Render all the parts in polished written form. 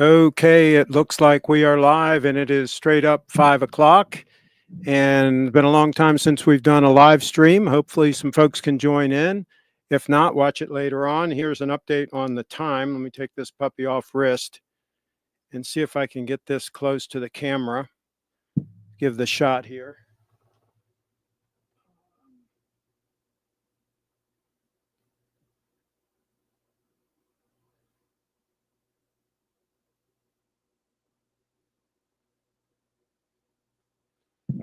Okay, it looks like we are live and it is straight up 5 o'clock. And it's been a long time since we've done a live stream. Hopefully, some folks can join in. If not, watch it later on. Here's an update on the time. Let me take this puppy off wrist and see if I can get this close to the camera. Give the shot here.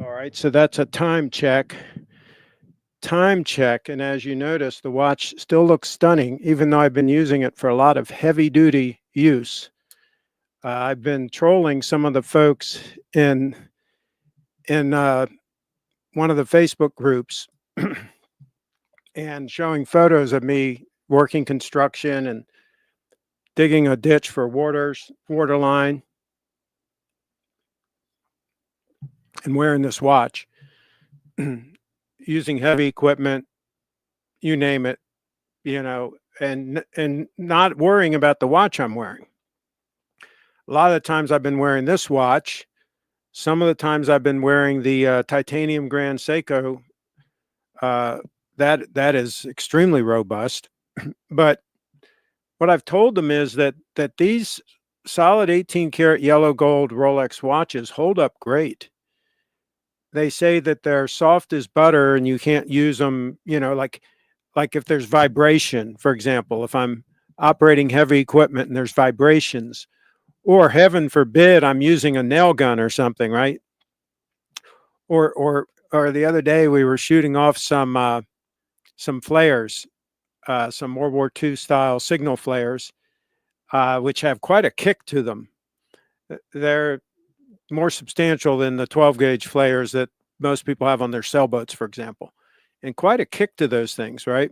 All right, so that's a time check. And as you notice, the watch still looks stunning, even though I've been using it for a lot of heavy duty use. I've been trolling some of the folks in one of the Facebook groups and showing photos of me working construction and digging a ditch for water line, and wearing this watch, using heavy equipment, you name it, and not worrying about the watch I'm wearing. A lot of the times I've been wearing this watch. Some of the times I've been wearing the titanium Grand Seiko. That is extremely robust. But what I've told them is that these solid 18 karat yellow gold Rolex watches hold up great. They say that they're soft as butter and you can't use them, like if there's vibration, for example, if I'm operating heavy equipment and there's vibrations, or heaven forbid, I'm using a nail gun or something, right? Or the other day we were shooting off some flares, some World War II style signal flares, which have quite a kick to them. They're more substantial than the 12 gauge flares that most people have on their sailboats, for example, and quite a kick to those things, right?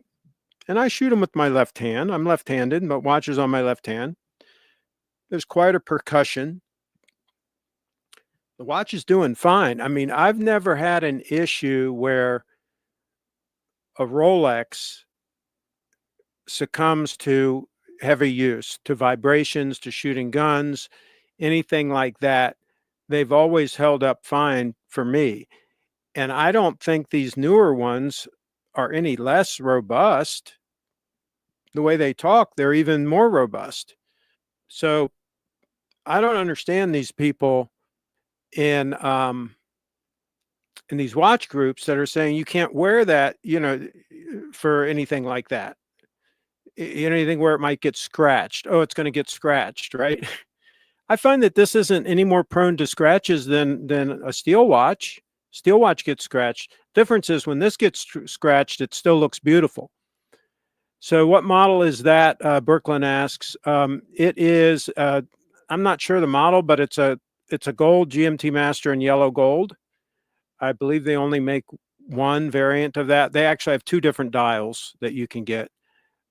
And I shoot them with my left hand. I'm left-handed, but watches on my left hand. There's quite a percussion. The watch is doing fine. I mean, I've never had an issue where a Rolex succumbs to heavy use, to vibrations, to shooting guns, anything like that. They've always held up fine for me. And I don't think these newer ones are any less robust. The way they talk, they're even more robust. So I don't understand these people in these watch groups that are saying you can't wear that, for anything like that. Anything where it might get scratched. Oh, it's going to get scratched, right? I find that this isn't any more prone to scratches than a steel watch. Steel watch gets scratched. Difference is when this gets scratched, it still looks beautiful. So what model is that? Brooklyn asks. It is, I'm not sure the model, but it's a gold GMT Master in yellow gold. I believe they only make one variant of that. They actually have two different dials that you can get,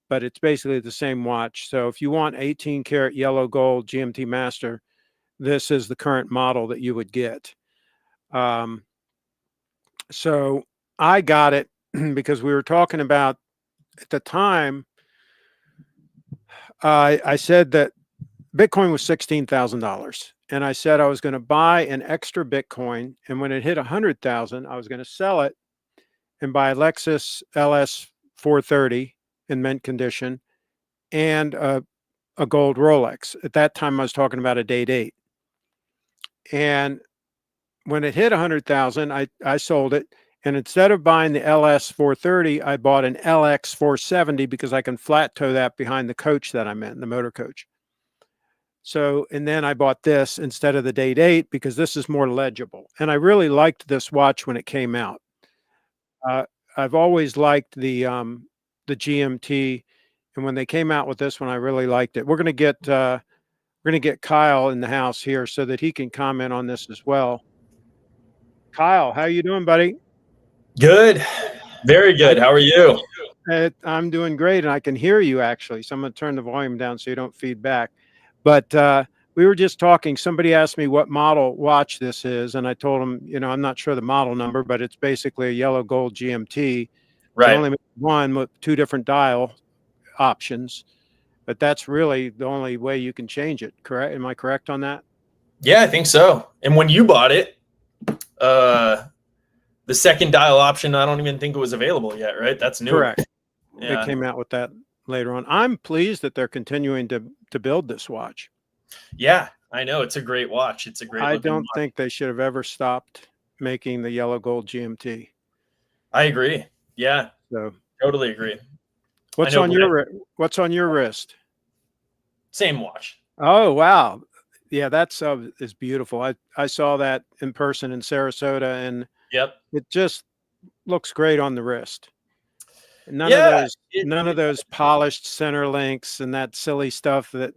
but it's basically the same watch. So if you want 18 karat yellow gold GMT Master, this is the current model that you would get. So I got it because we were talking about, at the time, I said that Bitcoin was $16,000. And I said I was going to buy an extra Bitcoin. And when it hit 100,000, I was going to sell it and buy a Lexus LS 430 in mint condition and a gold Rolex. At that time, I was talking about a date 8. And when it hit 100,000, I sold it. And instead of buying the LS 430, I bought an LX 470 because I can flat tow that behind the coach that I'm in, the motor coach. So, and then I bought this instead of the date 8 because this is more legible. And I really liked this watch when it came out. I've always liked the GMT, and when they came out with this one, I really liked it. We're going to get Kyle in the house here so that he can comment on this as well. Kyle, how you doing, buddy? Good. Very good. How are you? I'm doing great, and I can hear you actually. So I'm going to turn the volume down so you don't feed back. But we were just talking. Somebody asked me what model watch this is, and I told them, I'm not sure the model number, but it's basically a yellow gold GMT. Right. They only make one with two different dial options. but that's really the only way you can change it. Correct? Am I correct on that? Yeah, I think so. And when you bought it, the second dial option, I don't even think it was available yet, right? That's newer. Correct. They Yeah. came out with that later on. I'm pleased that they're continuing to build this watch. Yeah, I know. It's a great watch. It's a great I looking don't watch. think they should have ever stopped making the yellow gold GMT. I agree. Yeah, So totally agree. what's on your wrist? Same watch. Oh, wow. Yeah, that sub is beautiful. I saw that in person in Sarasota, and Yep. it just looks great on the wrist. None of Yeah. those polished center links and that silly stuff that,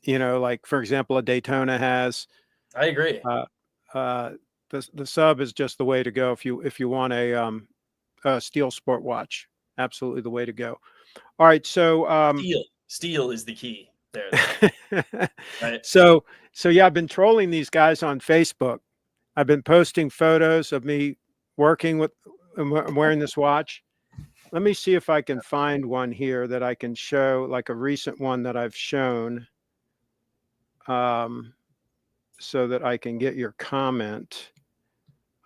like for example, a Daytona has. I agree. Uh, the sub is just the way to go if you want a steel sport watch. Absolutely the way to go. All right, so Steel is the key there, though. Right. So yeah, I've been trolling these guys on Facebook. I've been posting photos of me working with, I'm wearing this watch. Let me see if I can find one here that I can show, like a recent one that I've shown, so that I can get your comment.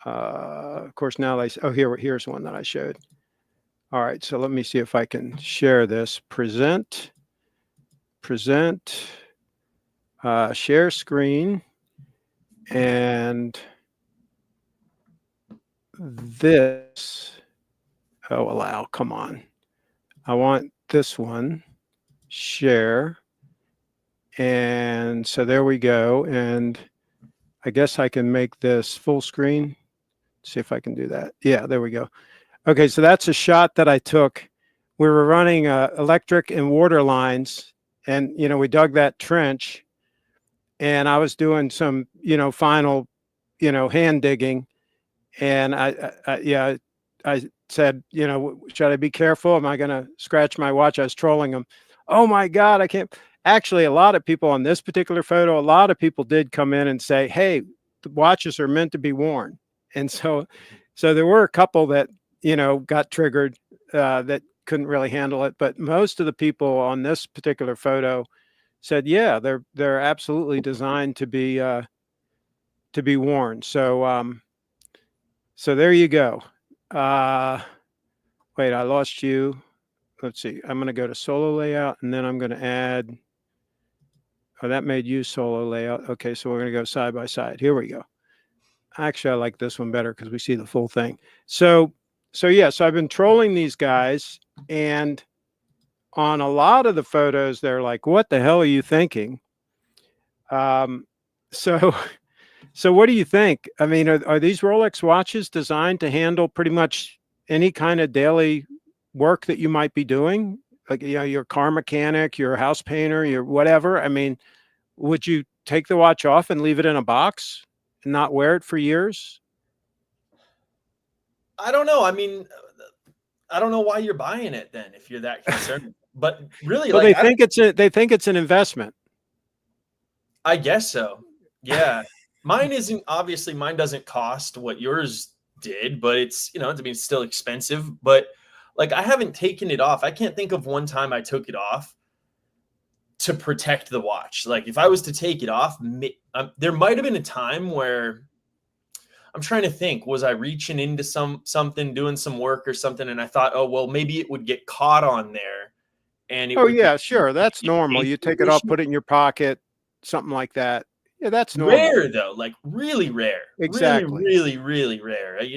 Of course, now here's one that I showed. All right, so let me see if I can share this. Present, share screen, and this. Oh, allow, come on. I want this one, share. And so there we go. And I guess I can make this full screen. See if I can do that. Yeah, there we go. Okay, so that's a shot that I took. We were running electric and water lines, and we dug that trench, and I was doing some final hand digging, and I said, should I be careful? Am I going to scratch my watch? I was trolling them. Oh my God, I can't. Actually, a lot of people on this particular photo, a lot of people did come in and say, hey, the watches are meant to be worn. And so there were a couple that, got triggered, that couldn't really handle it. But most of the people on this particular photo said, yeah, they're absolutely designed to be worn. So, so there you go. Wait, I lost you. Let's see. I'm going to go to solo layout, and then I'm going to add. Oh, that made you solo layout. Okay, so we're going to go side by side. Here we go. Actually, I like this one better because we see the full thing. So yeah, so I've been trolling these guys, and on a lot of the photos, they're like, what the hell are you thinking? So what do you think? I mean, are these Rolex watches designed to handle pretty much any kind of daily work that you might be doing? Like, your car mechanic, your house painter, your whatever. I mean, would you take the watch off and leave it in a box and not wear it for years? I don't know. I mean, I don't know why you're buying it then if you're that concerned. But really, Well, like, they think it's an investment. I guess so. Yeah. Mine doesn't cost what yours did, but it's, it's still expensive. But like, I haven't taken it off. I can't think of one time I took it off to protect the watch. Like, if I was to take it off, there might have been a time where I'm trying to think, was I reaching into something, doing some work or something, and I thought, oh, well, maybe it would get caught on there. And it would Yeah, sure. That's normal. You take it off, put it in your pocket, something like that. Yeah, that's normal. Rare though, like really rare. Exactly. Really, really, really rare. I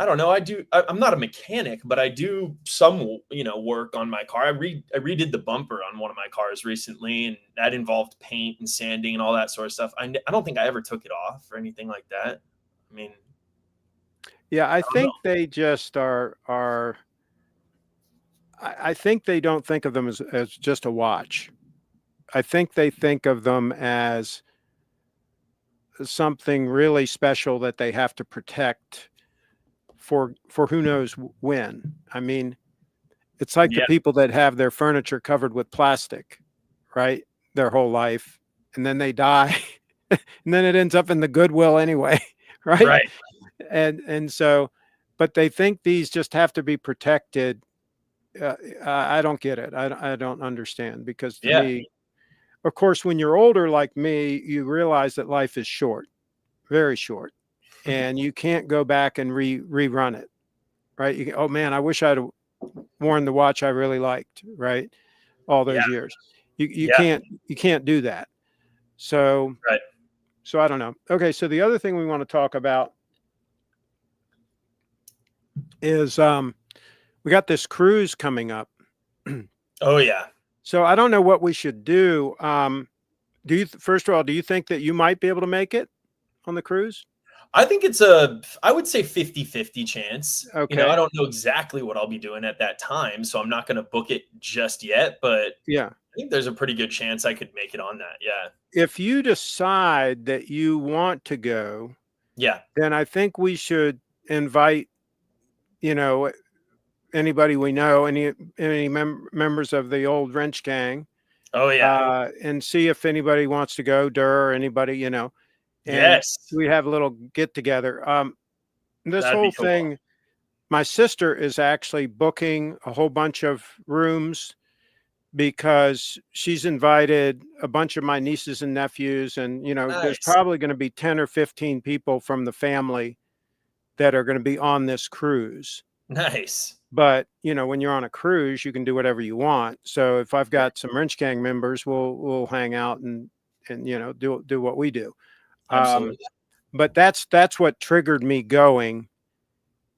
don't know. I'm not a mechanic, but I do some, work on my car. I redid the bumper on one of my cars recently, and that involved paint and sanding and all that sort of stuff. I don't think I ever took it off or anything like that. I mean, yeah, I think they just are. I think they don't think of them as just a watch. I think they think of them as something really special that they have to protect for who knows when. I mean, it's like the people that have their furniture covered with plastic, right? Their whole life, and then they die, and then it ends up in the Goodwill anyway, right? Right. And so, but they think these just have to be protected I don't get it. I don't understand, because to Yeah. me, of course, when you're older like me, you realize that life is short, very short, and you can't go back and rerun it, right? Oh man, I wish I'd worn the watch I really liked, right? All Yeah. those years. Yeah. You can't do that. So Right. so I don't know. Okay, so the other thing we want to talk about is we got this cruise coming up. Oh yeah. So I don't know what we should do. Do you first of all, do you think that you might be able to make it on the cruise? I think I would say 50-50 chance. I Okay. don't know exactly what I'll be doing at that time, so I'm not going to book it just yet, but Yeah. I think there's a pretty good chance I could make it on that. Yeah. If you decide that you want to go, Yeah. then I think we should invite, you know, anybody we know, any members of the old wrench gang, Oh yeah. and see if anybody wants to go, Dur, or anybody, and Yes. we have a little get together. This That'd whole be cool. thing, my sister is actually booking a whole bunch of rooms because she's invited a bunch of my nieces and nephews, and there's Nice. probably going to be 10 or 15 people from the family that are going to be on this cruise. Nice. But when you're on a cruise, you can do whatever you want. So if I've got some wrench gang members, we'll hang out and do what we do. um, Absolutely. but that's what triggered me going,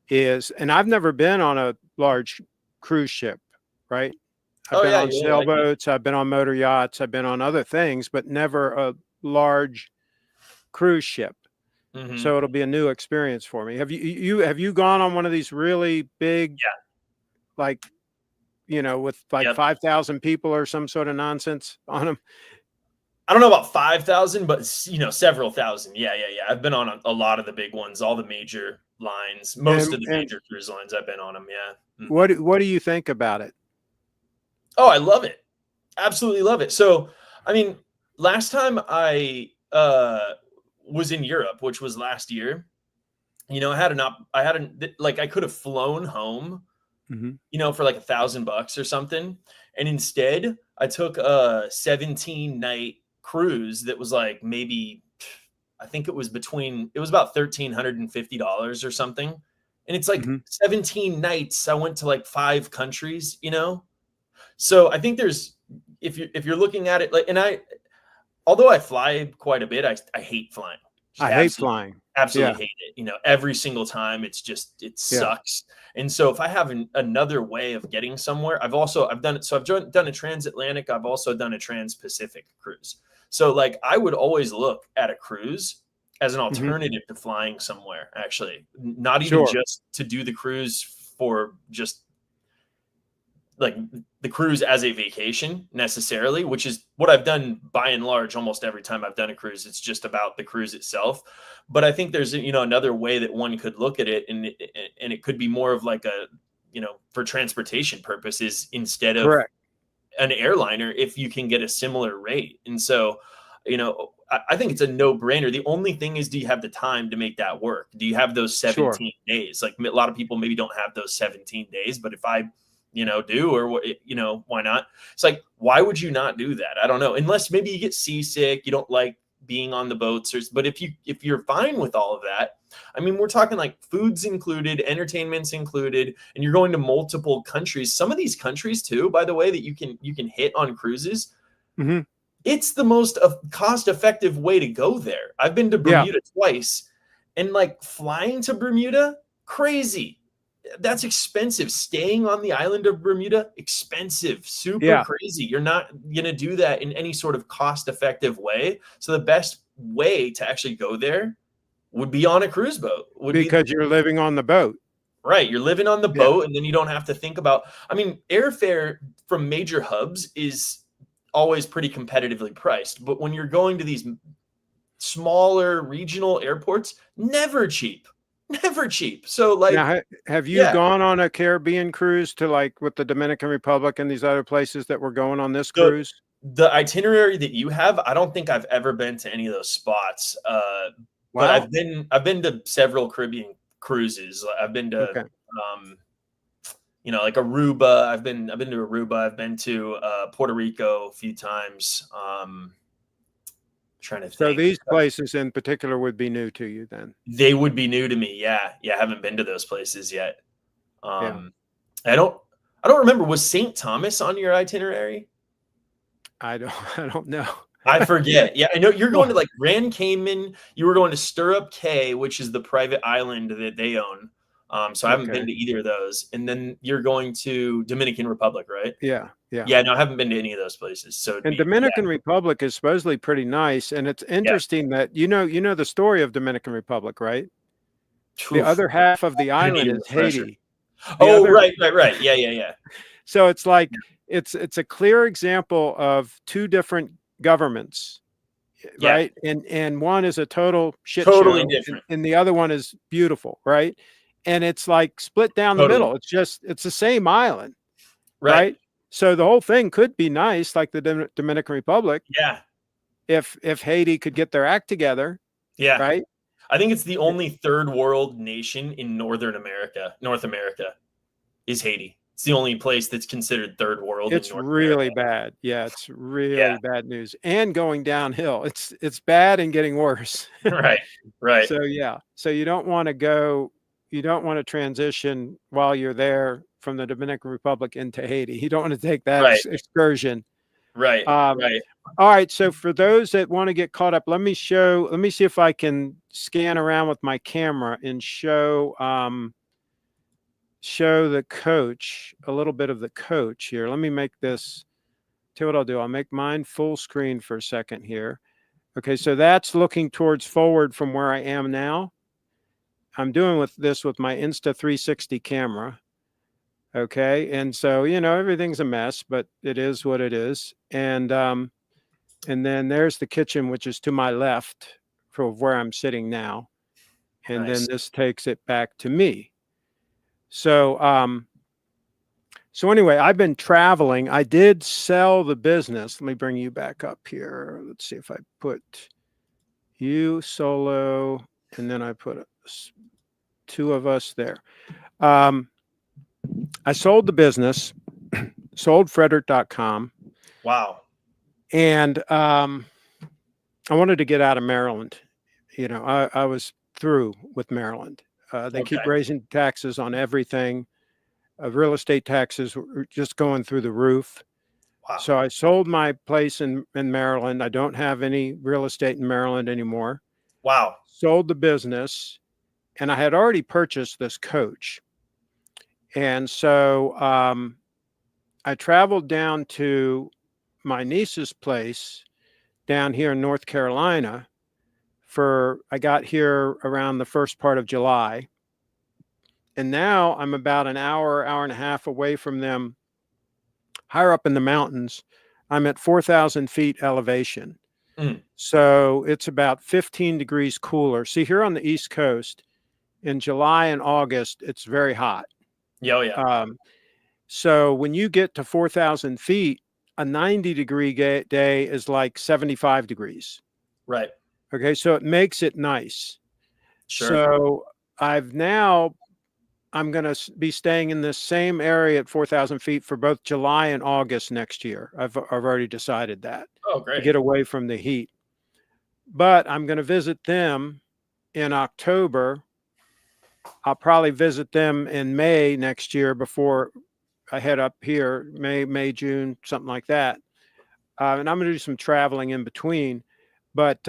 and I've never been on a large cruise ship, right? I've Oh been yeah, on you really like it. sailboats, I've been on motor yachts, I've been on other things, but never a large cruise ship. Hmm. So it'll be a new experience for me. Have you gone on one of these really big, Yeah. like, with like Yep. 5,000 people or some sort of nonsense on them? I don't know about 5,000, but several thousand. Yeah, yeah, yeah. I've been on a lot of the big ones, all the major lines, most And of the and major cruise lines. I've been on them. Yeah. what Hmm. what do you think about it? Oh, I love it. Absolutely love it. So, I mean, last time I was in Europe, which was last year, I could have flown home, Hmm. for like $1,000 or something. And instead I took a 17-night cruise that was like maybe, I think it was about $1,350 or something. And it's like Hmm. 17 nights. I went to like 5 countries. So I think if you're looking at it like, although I fly quite a bit, I hate flying. Just I hate absolutely, flying. absolutely Yeah. hate it. Every single time it Yeah. sucks. And so if I have another way of getting somewhere, I've done it. So done a transatlantic. I've also done a trans-Pacific cruise. So like I would always look at a cruise as an Hmm. alternative to flying somewhere, actually, not even Sure. just to do the cruise for just like the cruise as a vacation necessarily, which is what I've done by and large almost every time I've done a cruise. It's just about the cruise itself. But I think there's another way that one could look at it, and it could be more of like a for transportation purposes instead of Correct. an airliner if you can get a similar rate. And so, I think it's a no-brainer. The only thing is, do you have the time to make that work? Do you have those Sure. 17 days? Like a lot of people maybe don't have those 17 days, but if I do, or why not? It's like, why would you not do that? I don't know. Unless maybe you get seasick, you don't like being on the boats, but if you're fine with all of that, I mean, we're talking like food's included, entertainment's included, and you're going to multiple countries. Some of these countries too, by the way, that you can hit on cruises. Hmm. It's the most cost-effective way to go there. I've been to Yeah. Bermuda twice, and like flying to Bermuda, crazy. That's expensive. Staying on the island of Bermuda, expensive, super Yeah. crazy. You're not going to do that in any sort of cost-effective way. So the best way to actually go there would be on a cruise boat. Would be Because you're living on the boat. right. You're living on the Yeah. boat, and then you don't have to think about. I mean, airfare from major hubs is always pretty competitively priced, but when you're going to these smaller regional airports, never cheap, never cheap. So like, Now, have you yeah, gone on a Caribbean cruise to, like, with the Dominican Republic and these other places that we're going on this the cruise? the itinerary that you have, I don't think I've ever been to any of those spots. But Wow. I've been to several Caribbean cruises. I've been to Okay. um like Aruba. I've been to Aruba. I've been to Puerto Rico a few times. Trying to So think. these places in particular would be new to you then. They would be new to me. Yeah. Yeah. I haven't been to those places yet. Yeah. I don't remember. Was St. Thomas on your itinerary? I don't know. I forget. Yeah, I know you're going Well, to like Grand Cayman. You were going to Stirrup Cay, which is the private island that they own. So I haven't been okay. to either of those. And then you're going to Dominican Republic, right? Yeah. Yeah. Yeah, no, I haven't been to any of those places. So it'd And be, yeah, Dominican Republic is supposedly pretty nice. And it's yeah. interesting that you know the story of Dominican Republic, right? The Oof. other half of the I need island a is refresher. Haiti. The Oh, other right, right, right. Yeah, yeah, yeah. so it's like it's a clear example of two different governments, Yeah, right? And one is a total shit totally show, different. and the other one is beautiful, right? And it's like split down the Totally. middle. It's the same island, Right. right? So the whole thing could be nice, like the Dominican Republic, Yeah, if Haiti could get their act together, yeah. right? I think it's the only third world nation in North America is Haiti. It's the only place that's considered third world in It's North America. really bad. Yeah, it's Yeah. really bad news and going downhill. It's bad and getting worse. Right. Right. So yeah, so you don't want to go, you don't want to transition while you're there from the Dominican Republic into Haiti. You don't want to take that Right. excursion. Right. Um, Right. all right, so for those that want to get caught up, let me see if I can scan around with my camera and show the coach, a little bit of the coach here. Let me make this, tell you what I'll do. I'll make mine full screen for a second here. Okay, so that's looking towards forward from where I am now. I'm doing this with my Insta360 camera. Okay, and so everything's a mess, but it is what it is. And then there's the kitchen, which is to my left from where I'm sitting now. And then Nice. this takes it back to me. So so anyway, I've been traveling. I did sell the business. Let me bring you back up here. Let's see if I put you solo, and then I put two of us there. I sold the business, sold Frederick.com. Wow. And I wanted to get out of Maryland. I was through with Maryland. They keep Okay. raising taxes on everything. Real estate taxes were just going through the roof. Wow. So I sold my place in Maryland. I don't have any real estate in Maryland anymore. Wow. Sold the business, and I had already purchased this coach. And so I traveled down to my niece's place down here in North Carolina I got here around the first part of July. And now I'm about an hour and a half away from them, higher up in the mountains. I'm at 4,000 feet elevation. Mm. So it's about 15 degrees cooler. See, here on the East Coast, in July and August, it's very hot. Yeah. Oh, yeah. So when you get to 4,000 feet, a 90-degree day is like 75 degrees. Right. Okay, so it makes it nice. Sure. So I'm going to be staying in this same area at 4,000 feet for both July and August next year. I've already decided that, Oh, to great. get away from the heat. But I'm going to visit them in October. I'll probably visit them in May next year before I head up here, May, June, something like that. And I'm going to do some traveling in between. But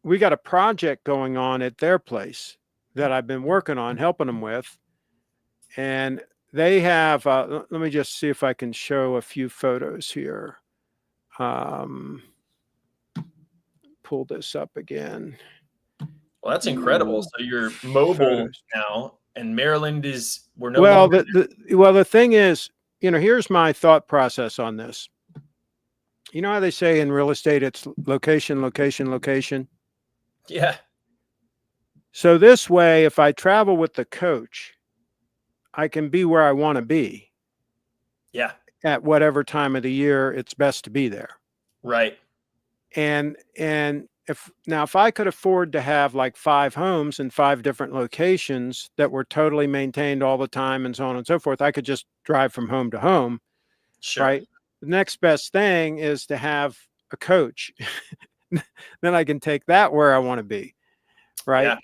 we got a project going on at their place that I've been working on, helping them with. And they have, let me just see if I can show a few photos here. Pull this up again. Well, that's incredible. So you're mobile Photos. now, and Maryland we're no Well, longer. the thing is, here's my thought process on this. You know how they say in real estate, it's location, location, location. Yeah. So this way, if I travel with the coach, I can be where I want to be. Yeah. At whatever time of the year it's best to be there. Right. And if I could afford to have like 5 homes in 5 different locations that were totally maintained all the time and so on and so forth, I could just drive from home to home, Sure. right? The next best thing is to have a coach. Then I can take that where I want to be, right? Yeah.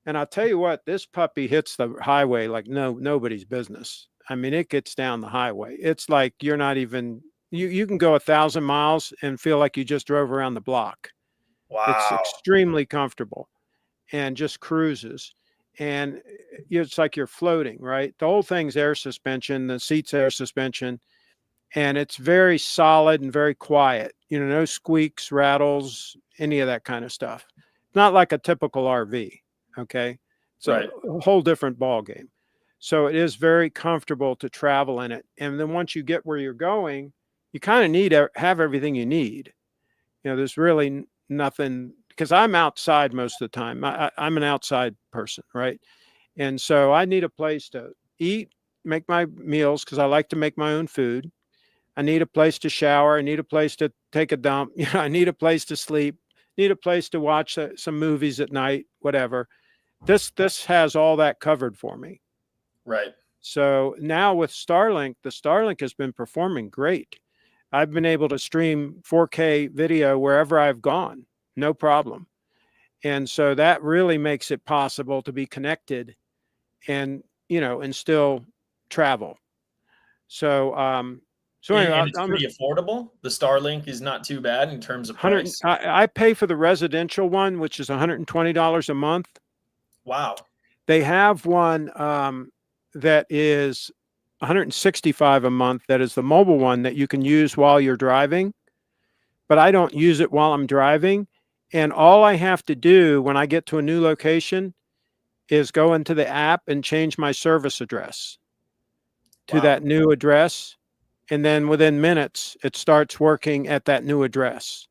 And I'll tell you what, this puppy hits the highway like nobody's business. I mean, it gets down the highway. It's like you're not even you can go 1,000 miles and feel like you just drove around the block. It's Wow. extremely comfortable and just cruises. And it's like you're floating, right? The whole thing's air suspension, the seat's air suspension, and it's very solid and very quiet. No squeaks, rattles, any of that kind of stuff. Not like a typical RV. Okay. It's a Right. whole different ball game. So it is very comfortable to travel in it. And then once you get where you're going, you kind of need to have everything you need. There's really nothing, because I'm outside most of the time. I'm an outside person, right? And so I need a place to eat, make my meals, because I like to make my own food. I need a place to shower. I need a place to take a dump. I need a place to sleep. Need a place to watch some movies at night, whatever. This has all that covered for me. Right. So now with Starlink, the Starlink has been performing great. I've been able to stream 4K video wherever I've gone, no problem. And so that really makes it possible to be connected and, and still travel. So anyway, And it's I'm pretty affordable. The Starlink is not too bad in terms of 100. price. I pay for the residential one, which is $120 a month. Wow. They have one that is $165 a month. That is the mobile one that you can use while you're driving, but I don't use it while I'm driving. And all I have to do when I get to a new location is go into the app and change my service address to Wow. that new address. And then within minutes, it starts working at that new address.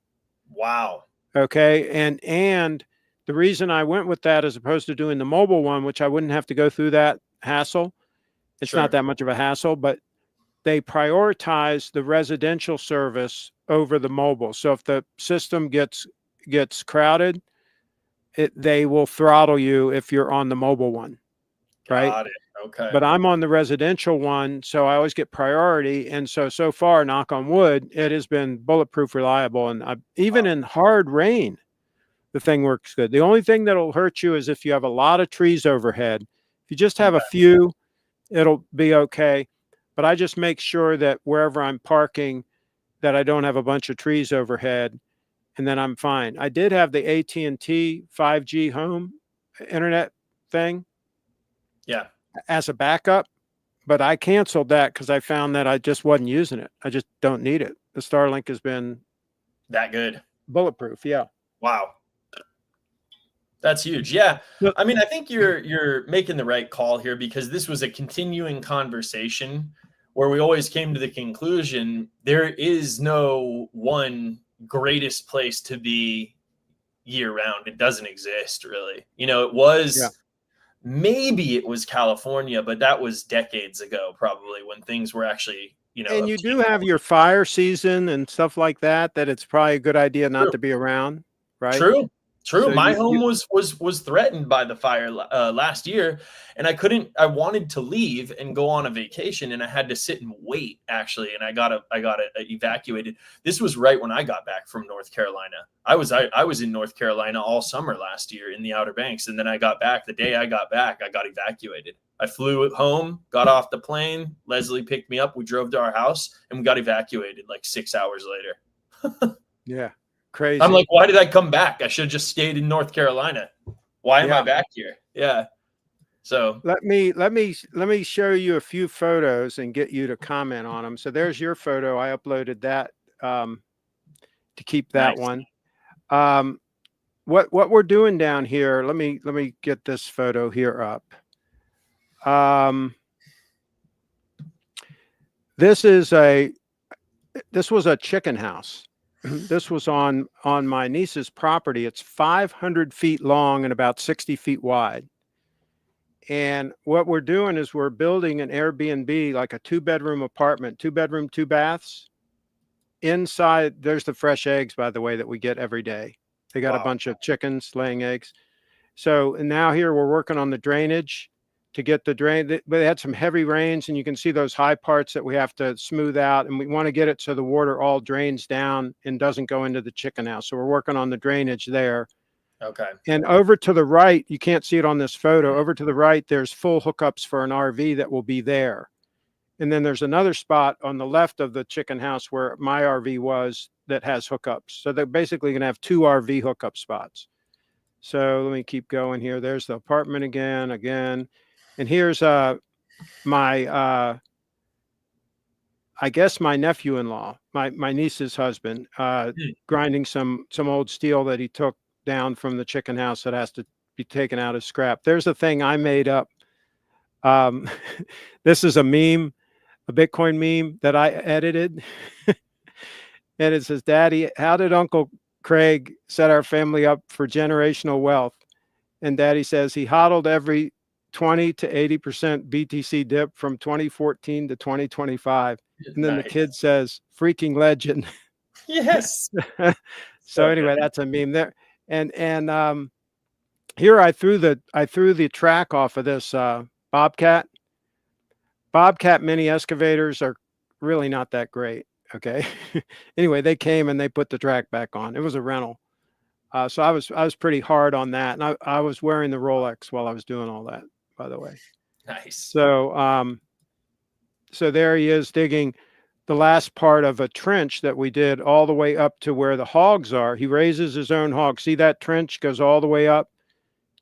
Wow. Okay. And the reason I went with that as opposed to doing the mobile one, which I wouldn't have to go through that hassle. It's not Sure. that much of a hassle, but they prioritize the residential service over the mobile. So if the system gets crowded, they will throttle you if you're on the mobile one, right? Got it. Okay. But I'm on the residential one, so I always get priority. And so far, knock on wood, it has been bulletproof reliable. And even Wow. in hard rain, the thing works good. The only thing that'll hurt you is if you have a lot of trees overhead. If you just have a Okay. few, it'll be okay. But I just make sure that wherever I'm parking, that I don't have a bunch of trees overhead, and then I'm fine. I did have the AT&T 5G home internet thing Yeah. as a backup, but I canceled that because I found that I just wasn't using it. I just don't need it. The Starlink has been That good. bulletproof. Yeah. Wow. That's huge. Yeah. Look, I mean, I think you're making the right call here, because this was a continuing conversation where we always came to the conclusion there is no one greatest place to be year round. It doesn't exist really. It yeah. was, maybe it was California, but that was decades ago, probably, when things were actually, And you do have your fire season and stuff like that, that it's probably a good idea not true. to be around, right? True. So My home was threatened by the fire last year, and I wanted to leave and go on a vacation, and I had to sit and wait, actually, and I got evacuated. This was right when I got back from North Carolina. I was in North Carolina all summer last year in the Outer Banks, and then I got back. The day I got back, I got evacuated. I flew home, got off the plane. Leslie picked me up. We drove to our house, and we got evacuated like 6 hours later. Yeah. Crazy. I'm like, why did I come back? I should have just stayed in North Carolina. Why am I back here? Yeah. So let me show you a few photos and get you to comment on them. So there's your photo. I uploaded that to keep that nice. one. What we're doing down here, let me get this photo here up. This was a chicken house. This was on my niece's property. It's 500 feet long and about 60 feet wide. And what we're doing is we're building an Airbnb, like a 2-bedroom apartment, 2-bedroom, 2 baths. Inside, there's the fresh eggs, by the way, that we get every day. They got a Wow. bunch of chickens laying eggs. So and now here we're working on the drainage to get the drain. But they had some heavy rains, and you can see those high parts that we have to smooth out, and we want to get it so the water all drains down and doesn't go into the chicken house. So we're working on the drainage there. Okay. And over to the right, you can't see it on this photo. Over to the right, there's full hookups for an RV that will be there. And then there's another spot on the left of the chicken house where my RV was that has hookups. So they're basically going to have 2 RV hookup spots. So let me keep going here. There's the apartment again. And here's my I guess my nephew-in-law, my niece's husband, grinding some old steel that he took down from the chicken house that has to be taken out as scrap. There's a thing I made up. This is a meme, a Bitcoin meme that I edited. And it says, "Daddy, how did Uncle Craig set our family up for generational wealth?" And Daddy says he hodled every 20 to 80% BTC dip from 2014 to 2025. And then the Nice. kid says, "Freaking legend." Yes. So anyway, that's a meme there. And here I threw the track off of this Bobcat. Bobcat mini excavators are really not that great. Okay. Anyway, they came and they put the track back on. It was a rental. So I was pretty hard on that. And I was wearing the Rolex while I was doing all that, by the way. Nice. So so there he is digging the last part of a trench that we did all the way up to where the hogs are. He raises his own hogs. See, that trench goes all the way up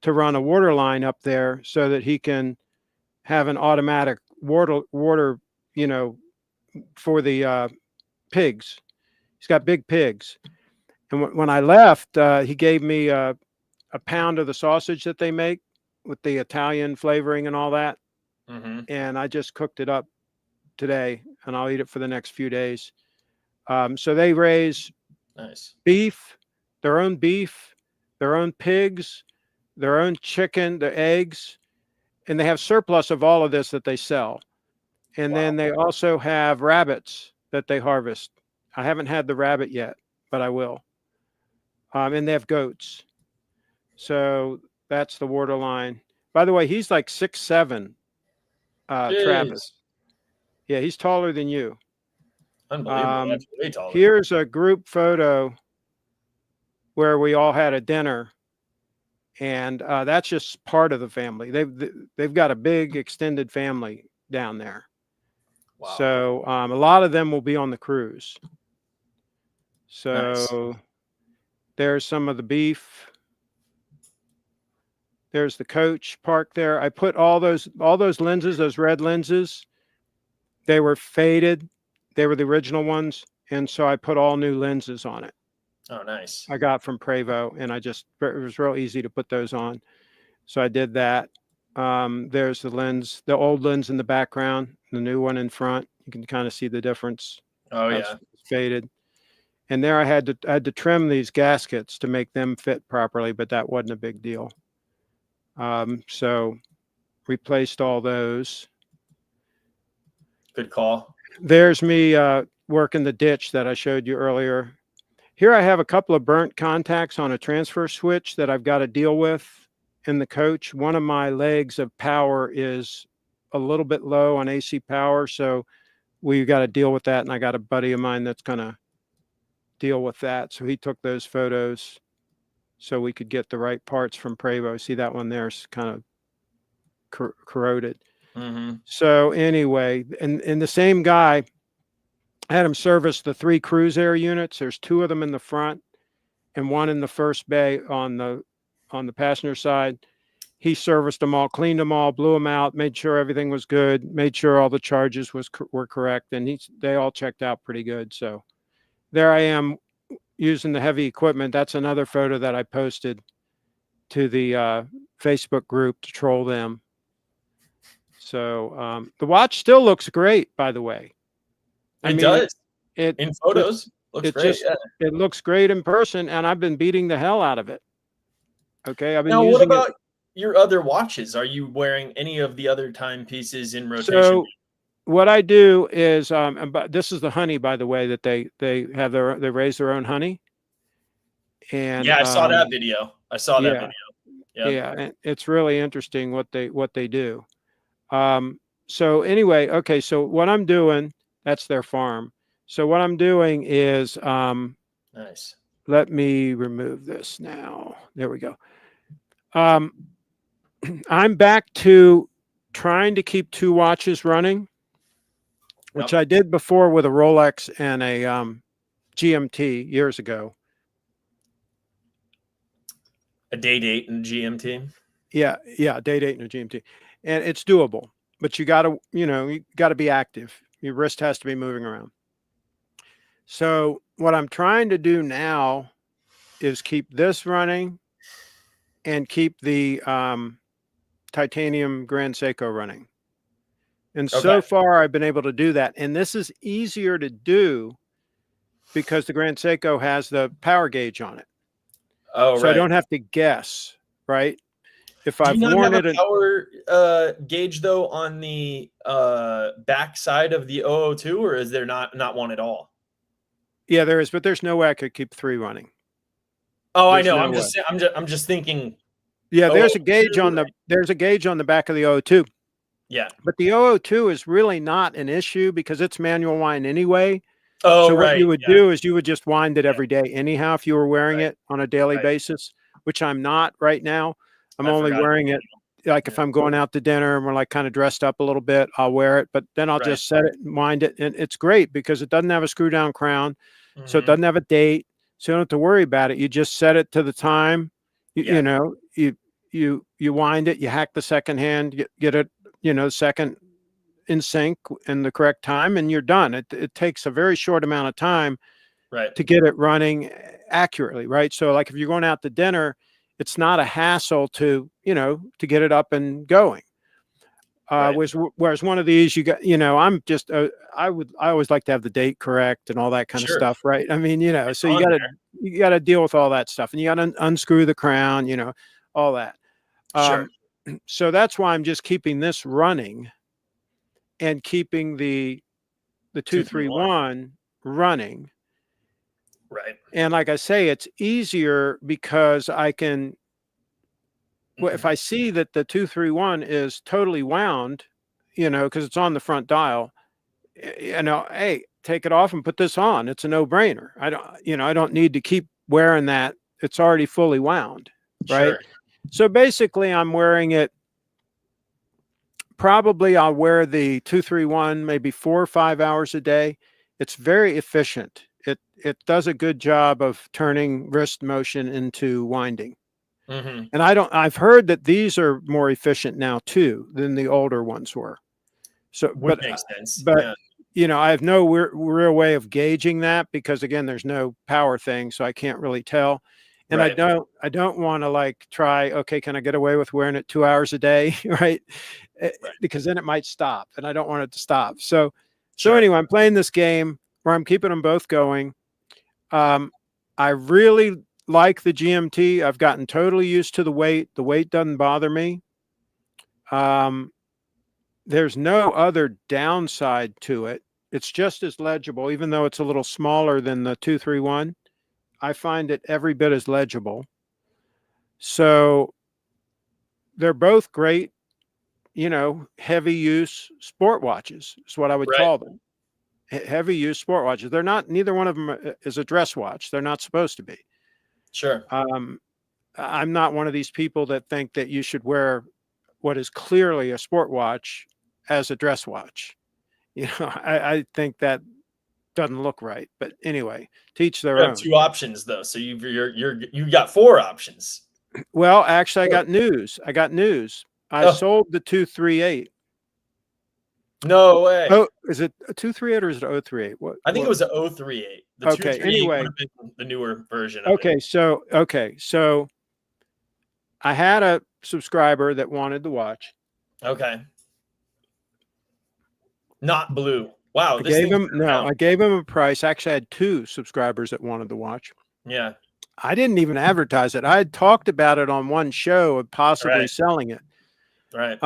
to run a water line up there so that he can have an automatic water, for the pigs. He's got big pigs. And when I left, he gave me a pound of the sausage that they make with the Italian flavoring and all that. Mm-hmm. And I just cooked it up today, and I'll eat it for the next few days. So they raise beef, their own pigs, their own chicken, their eggs, and they have surplus of all of this that they sell. And then they also have rabbits that they harvest. I haven't had the rabbit yet, but I will. And they have goats. So that's the water line. By the way, he's like 6'7", Travis. Yeah, he's taller than you. Unbelievable. That's way taller. Here's a group photo where we all had a dinner. And that's just part of the family. They've got a big extended family down there. Wow. So a lot of them will be on the cruise. So there's some of the beef. There's the coach parked there. I put all those lenses, those red lenses. They were faded. They were the original ones, and so I put all new lenses on it. Oh, nice. I got from Prevo, and it was real easy to put those on. So I did that. There's the lens, the old lens in the background, the new one in front. You can kind of see the difference. Oh, yeah. Faded. And there I had to trim these gaskets to make them fit properly, but that wasn't a big deal. So replaced all those. Good call. There's me working the ditch that I showed you earlier. Here I have a couple of burnt contacts on a transfer switch that I've got to deal with in the coach. One of my legs of power is a little bit low on AC power, so we've got to deal with that. And I got a buddy of mine that's going to deal with that. So he took those photos so we could get the right parts from Prevo. See that one there's kind of corroded. Mm-hmm. So anyway, and the same guy, I had him service the 3 cruise air units. There's 2 of them in the front and 1 in the first bay on the passenger side. He serviced them all, cleaned them all, blew them out, made sure everything was good, made sure all the charges were correct, and they all checked out pretty good. So there I am using the heavy equipment. That's another photo that I posted to the Facebook group to troll them. So the watch still looks great, by the way. It does. In photos, looks great. It looks great in person, and I've been beating the hell out of it. Okay, I've been now, using what about your other watches? Are you wearing any of the other timepieces in rotation? So what I do is, but this is the honey, by the way, that they raise their own honey, And Yeah, I saw that video. I saw that yeah, video. Yep. yeah, and it's really interesting what they do. So anyway, okay, so what I'm doing, that's their farm. So what I'm doing is, Nice. let me remove this now. There we go. Um, I'm back to trying to keep 2 watches running, which Yep. I did before with a Rolex and a GMT years ago. A day date in GMT. Yeah, yeah, day date and a GMT, and it's doable. But you got to, you got to be active. Your wrist has to be moving around. So what I'm trying to do now is keep this running and keep the titanium Grand Seiko running. And Okay. so far, I've been able to do that. And this is easier to do because the Grand Seiko has the power gauge on it. Oh, So I right. don't have to guess, right? If Do you I've not worn have a it, and power gauge though on the back side of the 002, or is there not one at all? yeah, there is, but there's no way I could keep 3 running. Oh, I There's know. no way. I'm just thinking Yeah, there's a gauge 002. on the back of the 002. Yeah. But the 002 is really not an issue because it's manual wind anyway. Oh, So what right. you would Yeah. do is you would just wind it Yeah. every day anyhow if you were wearing Right. it on a daily Right. basis, which I'm not right now. I'm I only forgot about wearing it like if Yeah. I'm going out to dinner and we're like kind of dressed up a little bit, I'll wear it, but then I'll Right. just set it and wind it. And it's great because it doesn't have a screw down crown. So it Mhm. doesn't have a date. So you don't have to worry about it. You just set it to the time. Yeah. You wind it, you hack the second hand, get it, second in sync in the correct time, and you're done. It takes a very short amount of time Right. to get it running accurately, right? So like if you're going out to dinner, it's not a hassle to get it up and going. Right. Whereas one of these, you got, I'm just, I always like to have the date correct and all that kind of Sure. stuff, right? I mean, It's so on there. you got to deal with all that stuff, and you got to unscrew the crown, all that. Sure. So that's why I'm just keeping this running and keeping the 231. 231 running. Right. And like I say, it's easier because I can, well, if Mhm. I see that the 231 is totally wound, because it's on the front dial, hey, take it off and put this on. It's a no-brainer. I don't need to keep wearing that. It's already fully wound, right? Sure. So basically, I'm wearing it. Probably I'll wear the 231 maybe 4 or 5 hours a day. It's very efficient. It does a good job of turning wrist motion into winding. Mhm. And I've heard that these are more efficient now too than the older ones were. So, Would make sense. but Yeah. I have no real way of gauging that because again, there's no power thing, so I can't really tell. And Right. I don't want to like try, okay, can I get away with wearing it 2 hours a day, right? Right. Because then it might stop, and I don't want it to stop. So Sure. anyway, I'm playing this game where I'm keeping them both going. I really like the GMT. I've gotten totally used to the weight. The weight doesn't bother me. There's no other downside to it. It's just as legible, even though it's a little smaller than the 231. I find it every bit as legible. So they're both great, heavy use sport watches is what I would Right. call them. Heavy use sport watches. They're not, neither one of them is a dress watch. They're not supposed to be. Sure. I'm not one of these people that think that you should wear what is clearly a sport watch as a dress watch. I think that doesn't look right. But anyway, teach You their have own. 2 options though. So you got 4 options. Well, actually, I Sure. got news. I Oh, sold the 238. no way. Oh, is it a 238 or is it 038? What? I think it was a 038. The Okay. 238 would Anyway. have been the newer version of it. Okay. So I had a subscriber that wanted the watch. Okay. Not blue. Wow, I this gave thing's him been no, around. I gave him a price. Actually, I had 2 subscribers that wanted the watch. Yeah. I didn't even advertise it. I had talked about it on one show of possibly Right. selling it. Right.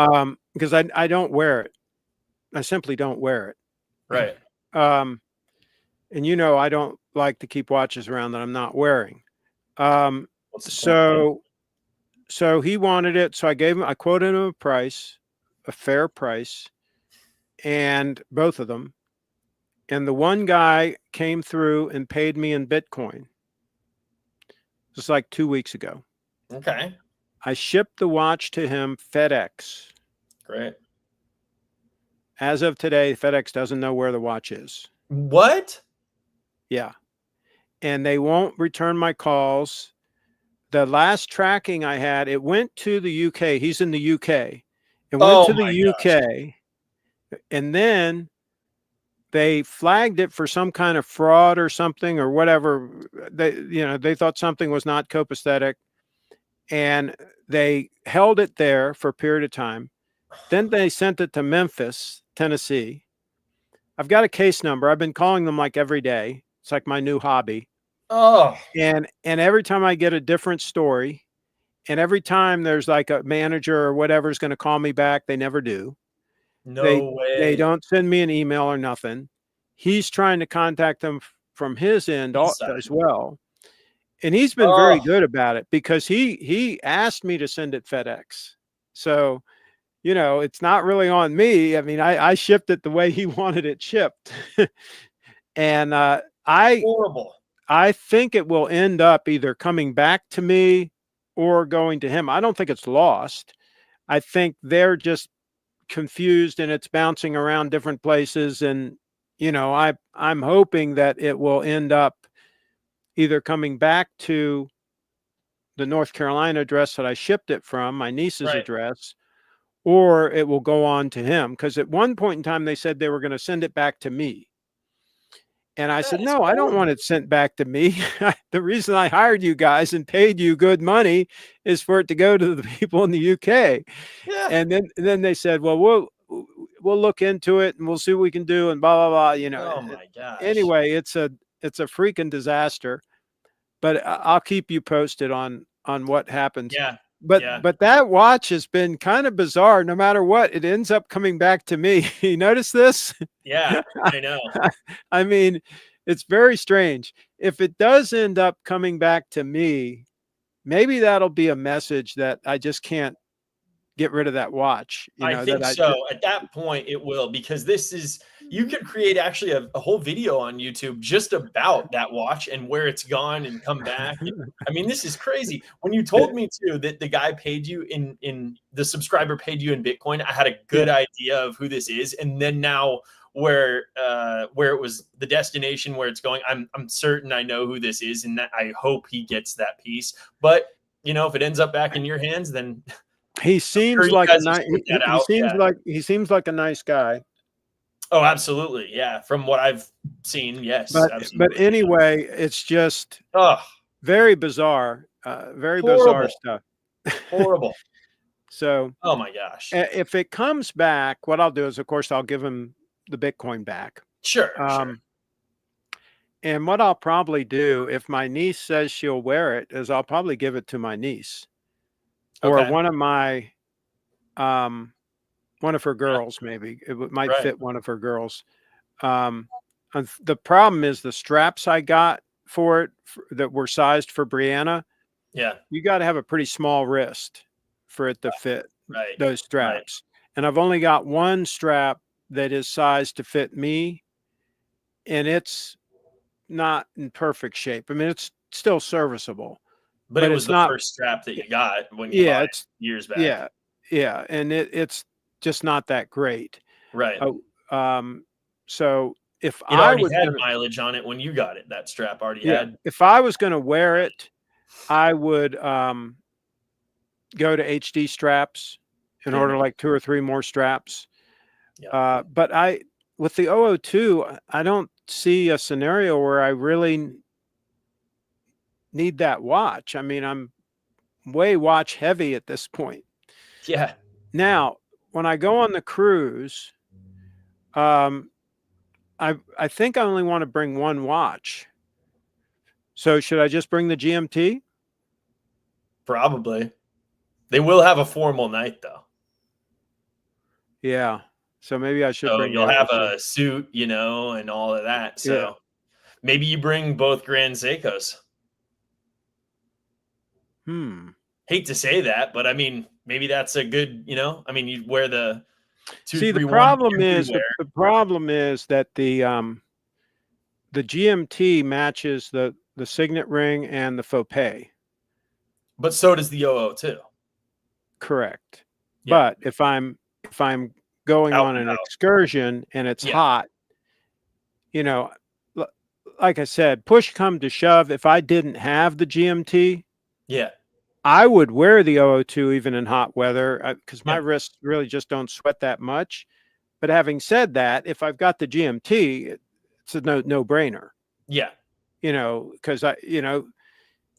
Because I don't wear it. I simply don't wear it. Right. And I don't like to keep watches around that I'm not wearing. Um, What's the point then? so so he wanted it. So I quoted him a price, a fair price, and both of them. And the one guy came through and paid me in Bitcoin. Just like 2 weeks ago. Okay, I shipped the watch to him FedEx. great. As of today, FedEx doesn't know where the watch is. What? Yeah. And they won't return my calls. The last tracking I had, it went to the UK. He's in the UK. It went Oh to the my gosh. UK, and then they flagged it for some kind of fraud or something or whatever. They thought something was not copacetic, and they held it there for a period of time. Then they sent it to Memphis, Tennessee. I've got a case number. I've been calling them like every day. It's like my new hobby. Oh, And every time I get a different story, and every time there's like a manager or whatever is going to call me back, they never do. They no they way. don't send me an email or nothing. He's trying to contact them from his end East side. as well. And he's been very Oh, good about it because he asked me to send it FedEx. So, it's not really on me. I mean, I shipped it the way he wanted it shipped. And horrible. I think it will end up either coming back to me or going to him. I don't think it's lost. I think they're just confused and it's bouncing around different places. And, I'm hoping that it will end up either coming back to the North Carolina address that I shipped it from, my niece's Right. address, or it will go on to him. Because at one point in time, they said they were going to send it back to me. And I That said, is no, I don't want horrible. it sent back to me. The reason I hired you guys and paid you good money is for it to go to the people in the UK. Yeah. And then they said, well, we'll look into it and we'll see what we can do and blah blah blah. Oh my gosh. Anyway, it's a freaking disaster. But I'll keep you posted on what happens. Yeah. But Yeah. but that watch has been kind of bizarre. No matter what, it ends up coming back to me. You notice this? Yeah. I know. I mean, it's very strange. If it does end up coming back to me, maybe that'll be a message that I just can't get rid of that watch. I think so. At that point, it will, because you could create actually a whole video on YouTube just about that watch and where it's gone and come back. I mean, this is crazy. When you told me too that the guy paid you in the subscriber paid you in Bitcoin, I had a Yeah. good idea of who this is. And then now where it was the destination where it's going, I'm certain I know who this is, and that I hope he gets that piece. But if it ends up back in your hands, then He I'm sure seems you like a guys have nice sorted that he out. seems Yeah. like a nice guy. Oh, absolutely. Yeah. From what I've seen, yes, But absolutely. anyway, it's just Oh, very bizarre horrible. stuff. Horrible. So Oh my gosh. if it comes back, what I'll do is, of course, I'll give him the Bitcoin back. Sure, sure. Um, and what I'll probably do, if my niece says she'll wear it, is I'll probably give it to my niece or Okay. um, one of her Yeah, girls. Maybe might right. fit one of her girls. Um, and the problem is the straps I got for it that were sized for Brianna. Yeah. You got to have a pretty small wrist for it to fit Right. those Right. straps. And I've only got one strap that is sized to fit me, and it's not in perfect shape. I mean, it's still serviceable, But it but was it's the not. first strap that you got when you Yeah, bought it it's years back. yeah, yeah, and it's just not that great. Right. Oh, so if It I already was had gonna, mileage on it when you got it. That strap already yeah, had. if I was gonna wear it, I would go to HD straps and order Mhm. like two or three more straps. Yeah. But with the 002, I don't see a scenario where I really need that watch. I mean, I'm way watch heavy at this point. Yeah. Now, when I go on the cruise, um, I think I only want to bring one watch. So should I just bring the GMT? Probably. They will have a formal night though. Yeah. So maybe I should So bring the you'll have 002. a suit, and all of that. Yeah. So maybe you bring both Grand Seikos. Hate to say that, but I mean, maybe that's a good, I mean, you wear the See, the 231 problem is everywhere, the problem is that the GMT matches the signet ring and the faux pay. but so does the OO too. Correct. Yeah. But if I'm going Out on and an out. excursion and it's Yeah. hot, you know, like I said, push come to shove, if I didn't have the GMT, Yeah. I would wear the 002 even in hot weather because my Yep. wrists really just don't sweat that much. But having said that, if I've got the GMT, it's a no brainer. Yeah. Because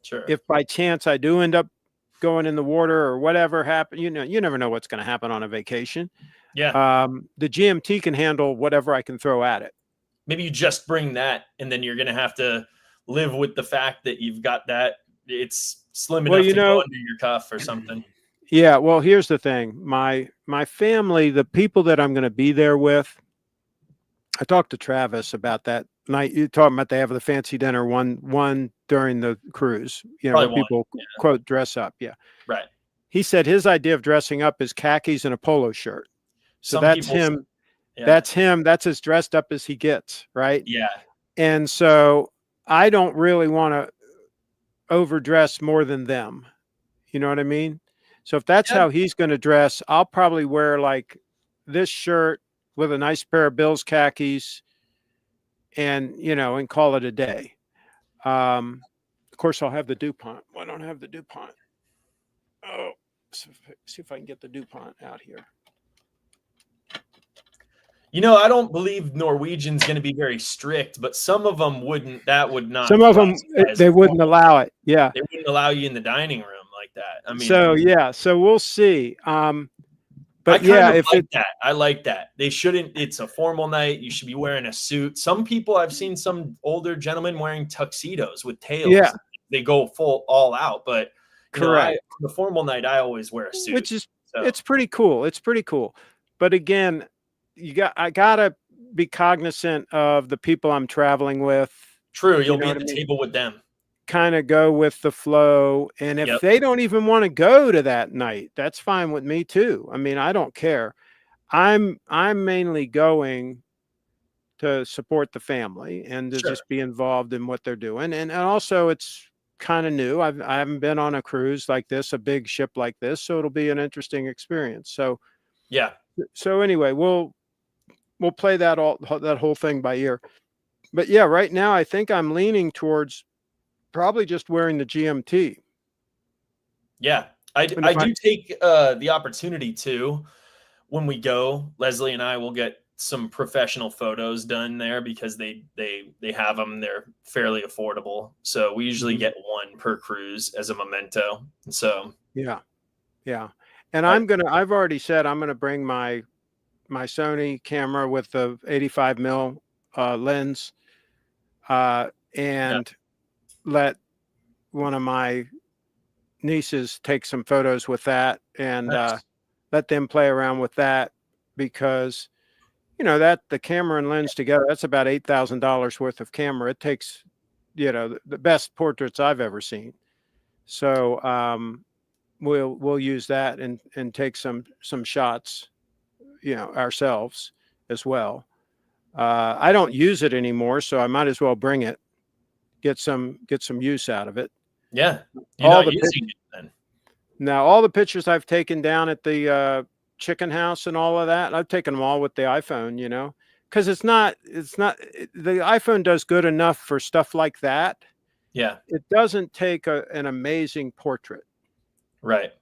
Sure. if by chance I do end up going in the water or whatever happen, you never know what's going to happen on a vacation. Yeah. The GMT can handle whatever I can throw at it. Maybe you just bring that, and then you're going to have to live with the fact that you've got that. It's slim enough to go under your cuff or something. Yeah. Well, here's the thing. My family, the people that I'm going to be there with, I talked to Travis about that night. You're talking about they have the fancy dinner one during the cruise, where people quote dress up. Yeah. Right. He said his idea of dressing up is khakis and a polo shirt. So that's him. Yeah. That's him. That's as dressed up as he gets. Right. Yeah. And so I don't really want to overdress more than them. You know what I mean? So if that's how he's going to dress, I'll probably wear like this shirt with a nice pair of Bill's khakis and call it a day. Of course, I'll have the DuPont. Well, I don't have the DuPont. Oh, see if I can get the DuPont out here. I don't believe Norwegian's going to be very strict, but some of them wouldn't. That would not. Some of them, they wouldn't allow it. Yeah. They wouldn't allow you in the dining room like that. I mean, so we'll see. But I like that. They shouldn't. It's a formal night. You should be wearing a suit. Some people, I've seen some older gentlemen wearing tuxedos with tails. Yeah. They go all out. But correct. The formal night, I always wear a suit. Which is it's pretty cool. It's pretty cool. But again, I gotta be cognizant of the people I'm traveling with. True, you'll be at the table with them. Kind of go with the flow, and if they don't even want to go to that night, that's fine with me too. I mean, I don't care. I'm mainly going to support the family and to just be involved in what they're doing, and also it's kind of new. I haven't been on a cruise like this, a big ship like this, so it'll be an interesting experience. So yeah. So anyway, we'll play that whole thing by ear. But yeah, right now I think I'm leaning towards probably just wearing the GMT. Yeah, I do take the opportunity to, when we go, Leslie and I will get some professional photos done there because they have them. They're fairly affordable. So we usually get one per cruise as a memento. So yeah. And I've already said I'm gonna bring my Sony camera with the 85 mil lens, and let one of my nieces take some photos with that, and let them play around with that, because that the camera and lens together, that's about $8,000 worth of camera. It takes the best portraits I've ever seen. So we'll use that and take some shots ourselves as well. I don't use it anymore, so I might as well bring it, get some use out of it. Yeah. You're not using it then. Now, all the pictures I've taken down at the chicken house and all of that, I've taken them all with the iPhone, because it's not the iPhone does good enough for stuff like that. Yeah. It doesn't take an amazing portrait. Right.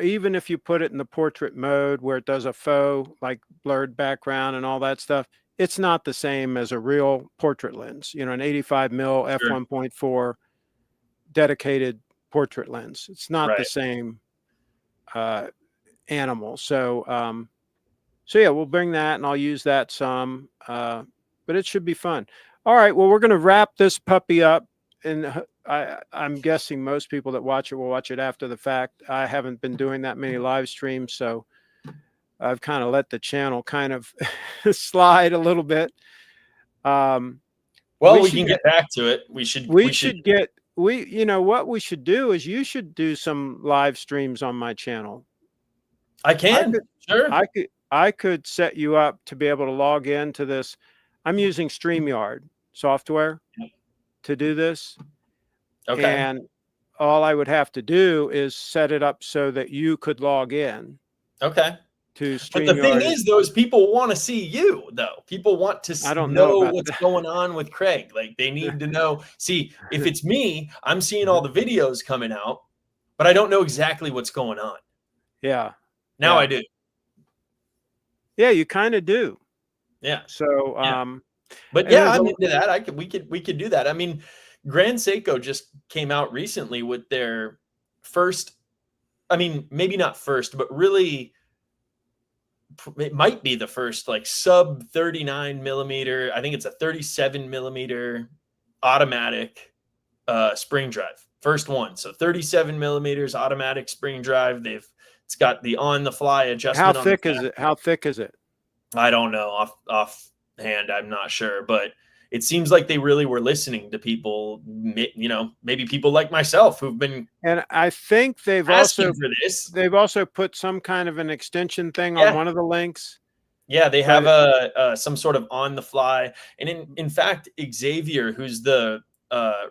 Even if you put it in the portrait mode where it does a faux, like blurred background and all that stuff, it's not the same as a real portrait lens, an 85 mil f1.4 dedicated portrait lens. It's not the same animal. So yeah, we'll bring that and I'll use that some, but it should be fun. All right. Well, we're going to wrap this puppy up, and I'm guessing most people that watch it will watch it after the fact. I haven't been doing that many live streams, so I've kind of let the channel kind of slide a little bit. Well, we can get back to it. We should what we should do is you should do some live streams on my channel. I I can. could, Sure. I could set you up to be able to log into this. I'm using StreamYard software to do this. Okay. And all I would have to do is set it up so that you could log in Okay. to But the thing StreamYard. is, those people want to see you, though. People want to I don't know know about what's that. going on with Craig. Like they need to know. See, if it's me, I'm seeing all the videos coming out, but I don't know exactly what's going on. Yeah. Now I do. Yeah, you kind of do. Yeah. So, Yeah. But and yeah, there's I'm into that. We could do that. I mean, Grand Seiko just came out recently with their first, I mean, maybe not first, but really it might be the first like sub 39 millimeter. I think it's a 37 millimeter automatic spring drive. First one. So 37 millimeters automatic spring drive. It's got the on the fly adjustment. how thick is it? How thick is it? I don't know offhand. I'm not sure, but it seems like they really were listening to people, maybe people like myself who've been And I think asking for this. they've also put some kind of an extension thing on Yeah. one of the links. Yeah, they have some sort of on the fly. And in fact, Xavier, who's the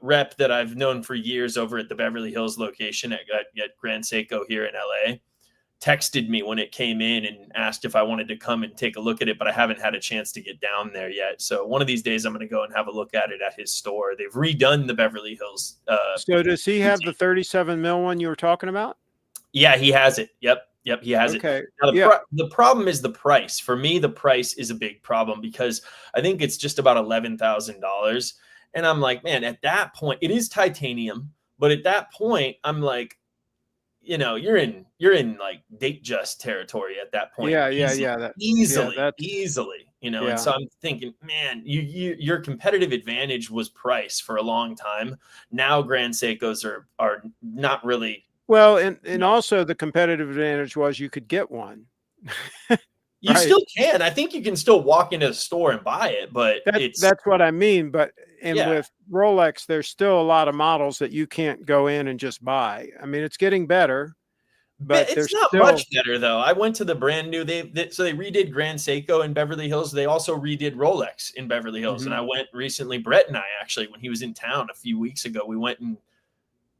rep that I've known for years over at the Beverly Hills location at Grand Seiko here in LA, texted me when it came in and asked if I wanted to come and take a look at it, but I haven't had a chance to get down there yet. So one of these days I'm going to go and have a look at it at his store. They've redone the Beverly Hills. So does he have the 37 mil one you were talking about? Yeah, he has it. Yep, he has it. Now, the problem is the price. For me, the price is a big problem because I think it's just about $11,000. And I'm like, man, at that point, it is titanium, but at that point, I'm like, you're in like Datejust territory at that point. Easily. And so I'm thinking, man, your competitive advantage was price for a long time. Now Grand Seikos are not really. Well, and also the competitive advantage was you could get one. You still can. I think you can still walk into the store and buy it, but that's what I mean. But with Rolex, there's still a lot of models that you can't go in and just buy. I mean, it's getting better, but it's not much better though. I went to the brand new. They redid Grand Seiko in Beverly Hills. They also redid Rolex in Beverly Hills, and I went recently. Brett and I actually, when he was in town a few weeks ago, we went and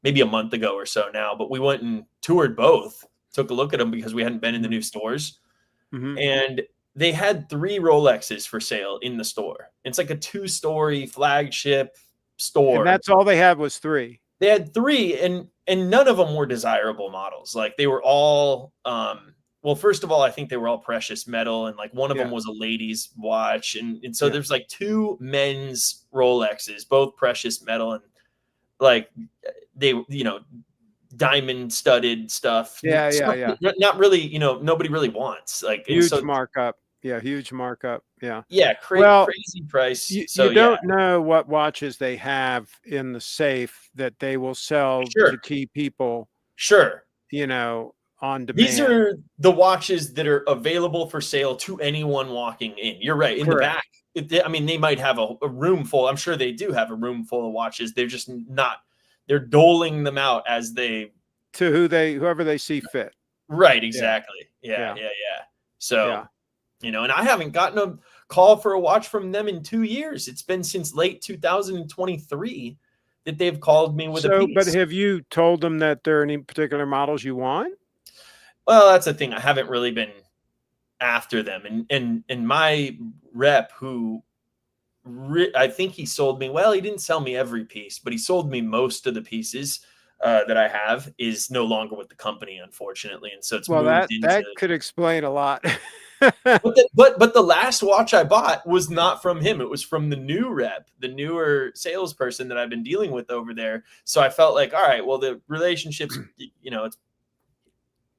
maybe a month ago or so now, but we went and toured both. Took a look at them because we hadn't been in the new stores. And they had 3 Rolexes for sale in the store. It's like a 2-story flagship store. And that's all they had was 3. They had 3, and none of them were desirable models. Like they were all, well, first of all, I think they were all precious metal, and like one of them was a lady's watch, and so there's like 2 men's Rolexes, both precious metal, and like they, diamond studded stuff. Not really, nobody really wants like huge markup. Yeah, huge markup. Yeah, crazy price. You don't know what watches they have in the safe that they will sell to key people. On demand. These are the watches that are available for sale to anyone walking in. You're right. In the back, they might have a room full. I'm sure they do have a room full of watches. They're just not. They're doling them out as whoever they see fit. Right. Exactly. Yeah. So, and I haven't gotten a call for a watch from them in 2 years. It's been since late 2023 that they've called me with a piece. But have you told them that there are any particular models you want? Well, that's the thing. I haven't really been after them. And my rep who I think he sold me, well, he didn't sell me every piece, but he sold me most of the pieces that I have is no longer with the company, unfortunately. And so it's that could explain a lot. but the last watch I bought was not from him. It was from the new rep, the newer salesperson that I've been dealing with over there. So I felt like, all right, well, the relationship's, it's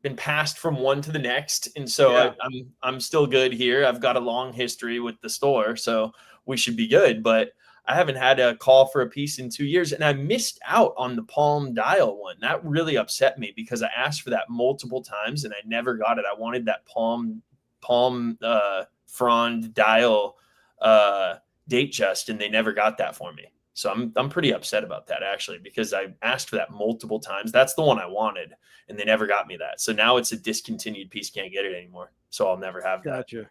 been passed from one to the next. And so I'm still good here. I've got a long history with the store, so we should be good. But I haven't had a call for a piece in 2 years, and I missed out on the Palm dial one. That really upset me because I asked for that multiple times and I never got it. I wanted that Palm frond dial Datejust, and they never got that for me. So I'm pretty upset about that, actually, because I asked for that multiple times. That's the one I wanted, and they never got me that. So now it's a discontinued piece. Can't get it anymore. So I'll never have that. Gotcha.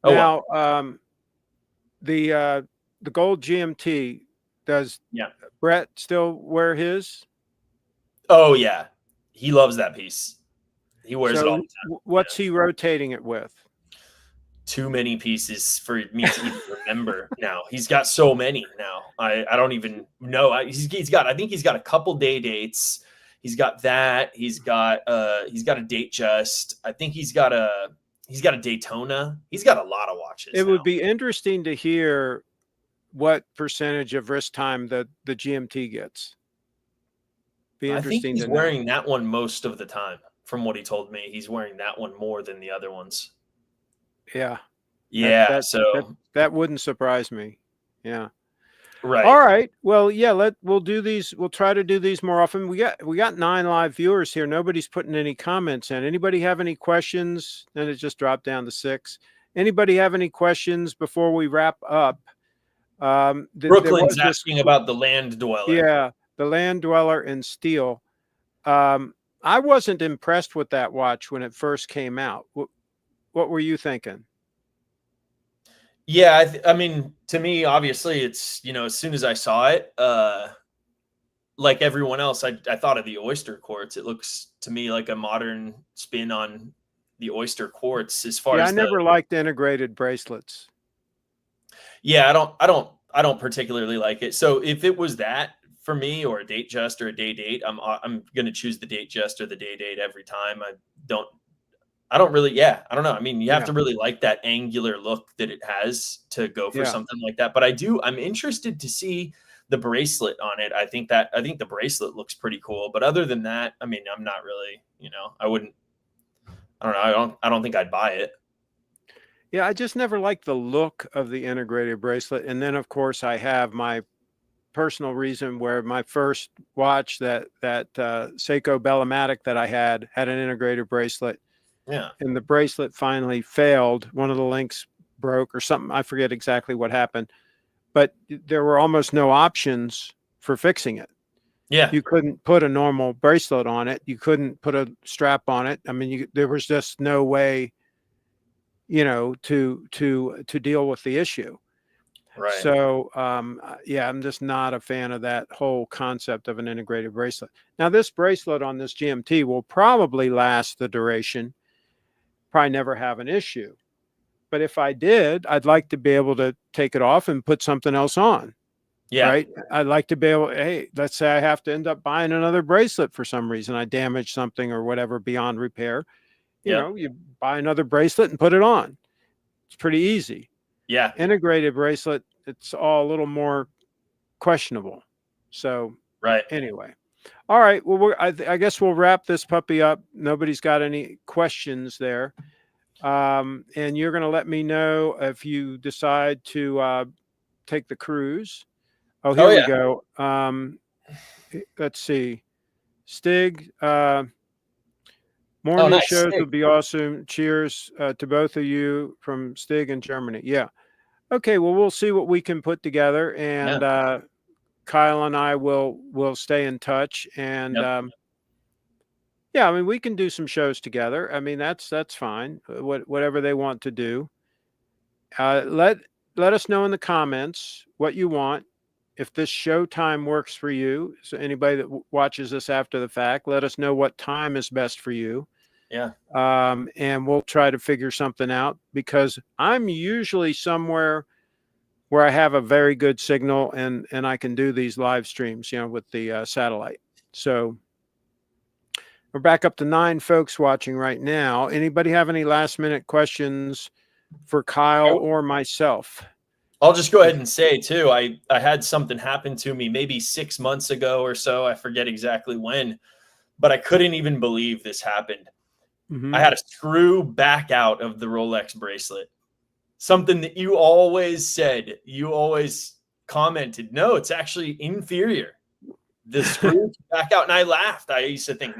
Oh well. Now, the gold GMT, does Yeah. Brett still wear his? Oh yeah. He loves that piece. He wears it all So the time. what's he rotating it with? Too many pieces for me to even remember now. He's got so many now. I don't even know. He's got, I think he's got a couple day dates. He's got that. He's got a date just. I think he's got a Daytona. He's got a lot of watches. It now. would be interesting to hear what percentage of wrist time the GMT gets. Be I think interesting he's to know. wearing that one most of the time. From what he told me, he's wearing that one more than the other ones. Yeah. Yeah. That wouldn't surprise me. Yeah. Right. All right. Well, yeah, we'll do these. We'll try to do these more often. We got 9 live viewers here. Nobody's putting any comments in. Anybody have any questions? And it just dropped down to 6. Anybody have any questions before we wrap up? Brooklyn's asking about the Land Dweller. Yeah, the Land Dweller in steel. I wasn't impressed with that watch when it first came out. What were you thinking? Yeah, I mean, to me, obviously, it's, as soon as I saw it, like everyone else, I thought of the Oyster Quartz. It looks to me like a modern spin on the Oyster Quartz. As far as I never liked integrated bracelets. Yeah, I don't particularly like it. So if it was that for me, or a date just or a day date, I'm gonna choose the date just or the day date every time. I don't really, I don't know. I mean, you have to really like that angular look that it has to go for something like that. But I'm interested to see the bracelet on it. I think the bracelet looks pretty cool. But other than that, I mean, I'm not really, I don't know. I don't think I'd buy it. Yeah, I just never liked the look of the integrated bracelet. And then, of course, I have my personal reason where my first watch, that Seiko Bellomatic that I had an integrated bracelet. Yeah. And the bracelet finally failed. One of the links broke or something. I forget exactly what happened. But there were almost no options for fixing it. Yeah. You couldn't put a normal bracelet on it. You couldn't put a strap on it. I mean, there was just no way, to deal with the issue. Right. So, I'm just not a fan of that whole concept of an integrated bracelet. Now, this bracelet on this GMT will probably last the duration, probably never have an issue. But if I did, I'd like to be able to take it off and put something else on. Yeah. Right. I'd like to be able, hey, let's say I have to end up buying another bracelet for some reason. I damaged something or whatever beyond repair. You buy another bracelet and put it on. It's pretty easy. Yeah. Integrated bracelet, it's all a little more questionable. So, right. Anyway. All right. Well, I guess we'll wrap this puppy up. Nobody's got any questions there. And you're going to let me know if you decide to take the cruise. Oh, here we go. Let's see. Stig, more new shows would be awesome. Cheers to both of you from Stig in Germany. Yeah. Okay. Well, we'll see what we can put together, and Kyle and I will stay in touch. And I mean, we can do some shows together. I mean, that's fine. Whatever they want to do. Let us know in the comments what you want. If this show time works for you, so anybody that watches this after the fact, let us know what time is best for you. Yeah. And we'll try to figure something out, because I'm usually somewhere where I have a very good signal and I can do these live streams, with the satellite. So we're back up to 9 folks watching right now. Anybody have any last minute questions for Kyle or myself? I'll just go ahead and say too, I had something happen to me maybe 6 months ago or so. I forget exactly when, but I couldn't even believe this happened. Mm-hmm. I had a screw back out of the Rolex bracelet. Something that you always said, you always commented, no, it's actually inferior. The screw back out. And I laughed. I used to think,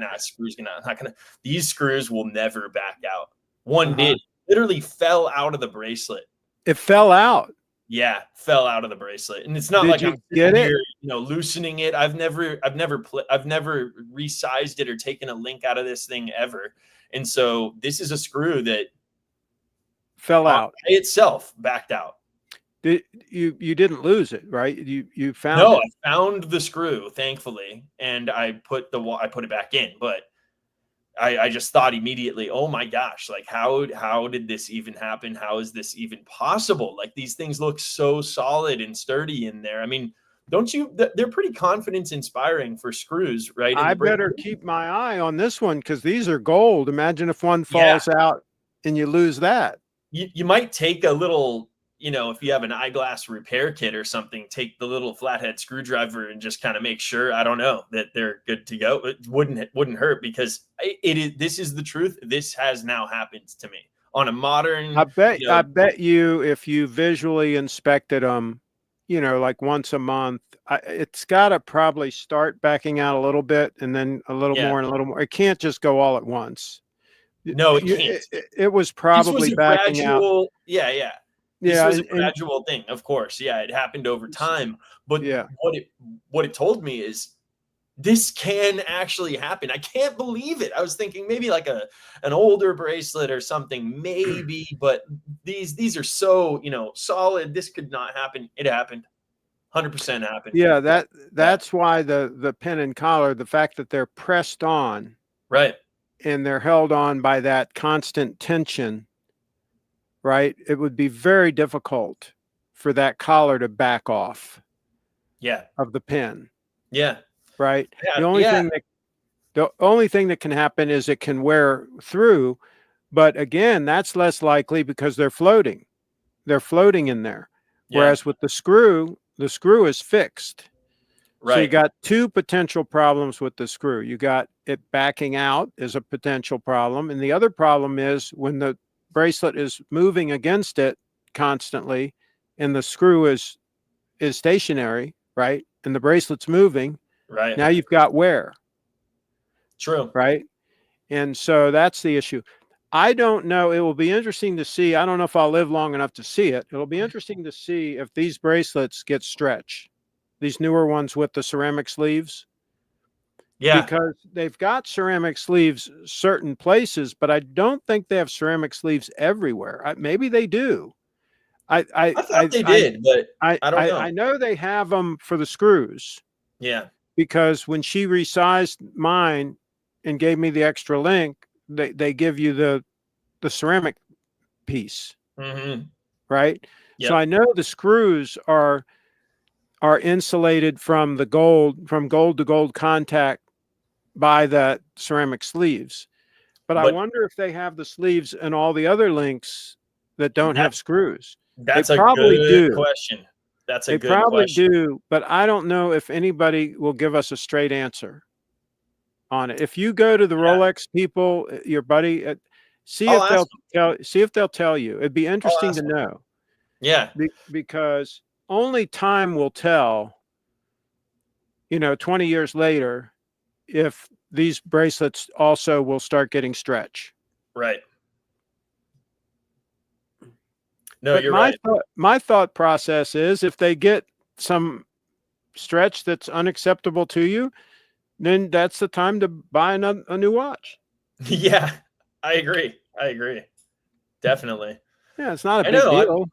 these screws will never back out. One did. Literally fell out of the bracelet. It fell out. Yeah, fell out of the bracelet, and it's not Did like you I'm get sitting it? here, loosening it. I've never resized it or taken a link out of this thing ever, and so this is a screw that Fell by out. itself backed out. You didn't lose it, right? You found No, it. I found the screw, thankfully, and I put it back in, but I just thought immediately, oh my gosh, like how did this even happen? How is this even possible? Like these things look so solid and sturdy in there. I mean, don't you? They're pretty confidence inspiring for screws, right? In I the brace. better keep my eye on this one because these are gold. Imagine if one Yeah, falls out and you lose that. you might take a little, if you have an eyeglass repair kit or something, take the little flathead screwdriver and just kind of make sure, I don't know, that they're good to go. It wouldn't hurt because this is the truth. This has now happened to me on a modern, I bet you if you visually inspected them, like once a month, it's got to probably start backing out a little bit and then a little yeah, more and a little more. It can't just go all at once. no, it can't. It was This was probably a backing out. gradual, yeah. This Yeah. was a gradual thing, of course. Yeah, it happened over time. But Yeah. what it told me is this can actually happen. I can't believe it. I was thinking maybe like an older bracelet or something, maybe, but these are so, solid. This could not happen. It happened. 100% happened. Yeah, that's why the pin and collar, the fact that they're pressed on Right. and they're held on by that constant tension, right? It would be very difficult for that collar to back off Yeah. of the pin, Yeah. right? Yeah. The only thing that can happen is it can wear through, but again, that's less likely because they're floating. They're floating in there. Yeah. Whereas with the screw is fixed. Right. So you got two potential problems with the screw. You got it backing out is a potential problem. And the other problem is when the bracelet is moving against it constantly and the screw is stationary, right? And the bracelet's moving. Right. Now you've got wear. True. Right. And so that's the issue. I don't know. It will be interesting to see. I don't know if I'll live long enough to see it. It'll be interesting to see if these bracelets get stretch, these newer ones with the ceramic sleeves. Yeah. Because they've got ceramic sleeves certain places, but I don't think they have ceramic sleeves everywhere. Maybe they do. I thought they did, but I don't know. I know they have them for the screws. Yeah. Because when she resized mine and gave me the extra link, they give you the ceramic piece, right? Yep. So I know the screws are insulated from gold to gold contact by the ceramic sleeves. But I wonder if they have the sleeves and all the other links that don't have screws. That's a good question. That's a good question. They probably do, but I don't know if anybody will give us a straight answer on it. If you go to the Rolex people, your buddy, see if they'll tell you. It'd be interesting to know. Yeah. Because only time will tell, 20 years later, if these bracelets also will start getting stretch. Right. No, but you're right. My thought process is if they get some stretch that's unacceptable to you, then that's the time to buy a new watch. Yeah, I agree. Definitely. Yeah, it's not a big deal.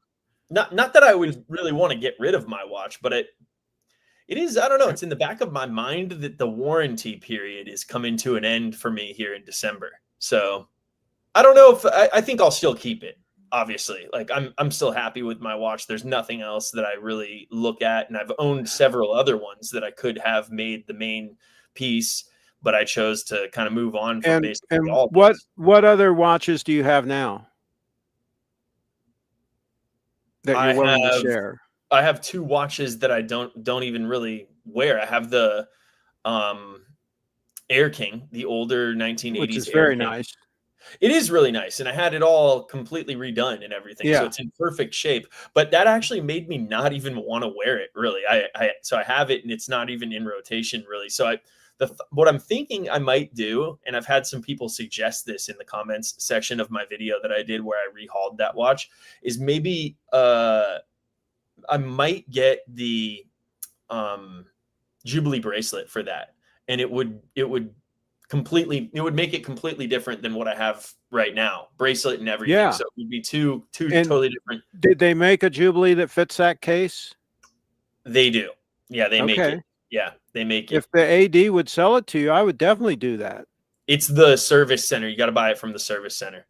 Not that I would really want to get rid of my watch, but it is, I don't know, it's in the back of my mind that the warranty period is coming to an end for me here in December. So I don't know if I think I'll still keep it. Obviously, like I'm still happy with my watch. There's nothing else that I really look at, and I've owned several other ones that I could have made the main piece, but I chose to kind of move on from basically all. What other watches do you have now that you're willing to share? I have two watches that I don't even really wear. I have the Air King, the older 1980s, which is very nice. It is really nice, and I had it all completely redone and everything, so it's in perfect shape. But that actually made me not even want to wear it, really. So I have it, and it's not even in rotation, really. So what I'm thinking I might do, and I've had some people suggest this in the comments section of my video that I did where I rehauled that watch, is maybe I might get the Jubilee bracelet for that, and it would make it completely different than what I have right now, bracelet and everything. Yeah. So it would be two And totally different. did they make a Jubilee that fits that case? They do. Yeah, they make it. Okay. Yeah, they make it. If the AD would sell it to you, I would definitely do that. It's the service center. You got to buy it from the service center.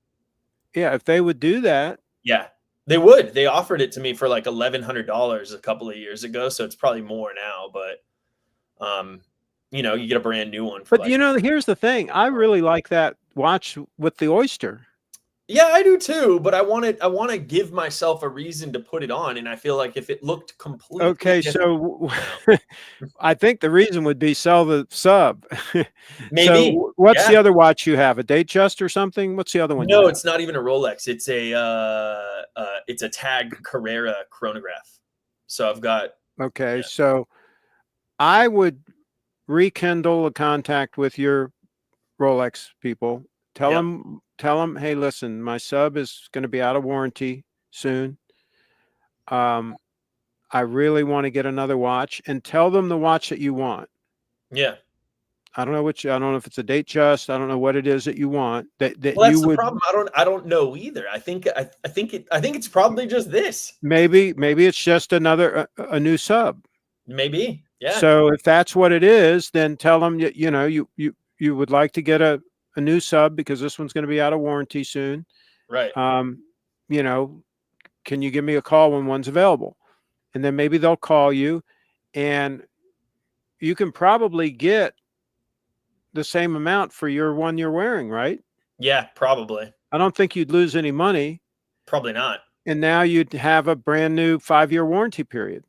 Yeah, if they would do that. Yeah, they would. They offered it to me for like $1,100 a couple of years ago, so it's probably more now. But you know, you get a brand new one. But you know, here's the thing. I really like that watch with the Oyster. Yeah, I do too. But I want to give myself a reason to put it on, and I feel like if it looked completely okay, so I think the reason would be sell the sub. Maybe. So what's the other watch you have? A Datejust or something? What's the other one? No, it's not even a Rolex. It's a Tag Carrera chronograph. So I've got. Okay, so I would rekindle a contact with your Rolex people. Tell them, hey, listen, my sub is going to be out of warranty soon. I really want to get another watch, and tell them the watch that you want. Yeah. I don't know I don't know if it's a Datejust. I don't know what it is that you want. Well, that's the problem. I don't know either. I think it's probably just this. Maybe it's just a new sub. Maybe. Yeah. So if that's what it is, then tell them you would like to get a new sub because this one's going to be out of warranty soon. Right. You know, can you give me a call when one's available? And then maybe they'll call you, and you can probably get the same amount for your one you're wearing, right? Yeah, probably. I don't think you'd lose any money. Probably not. And now you'd have a brand new 5-year warranty period.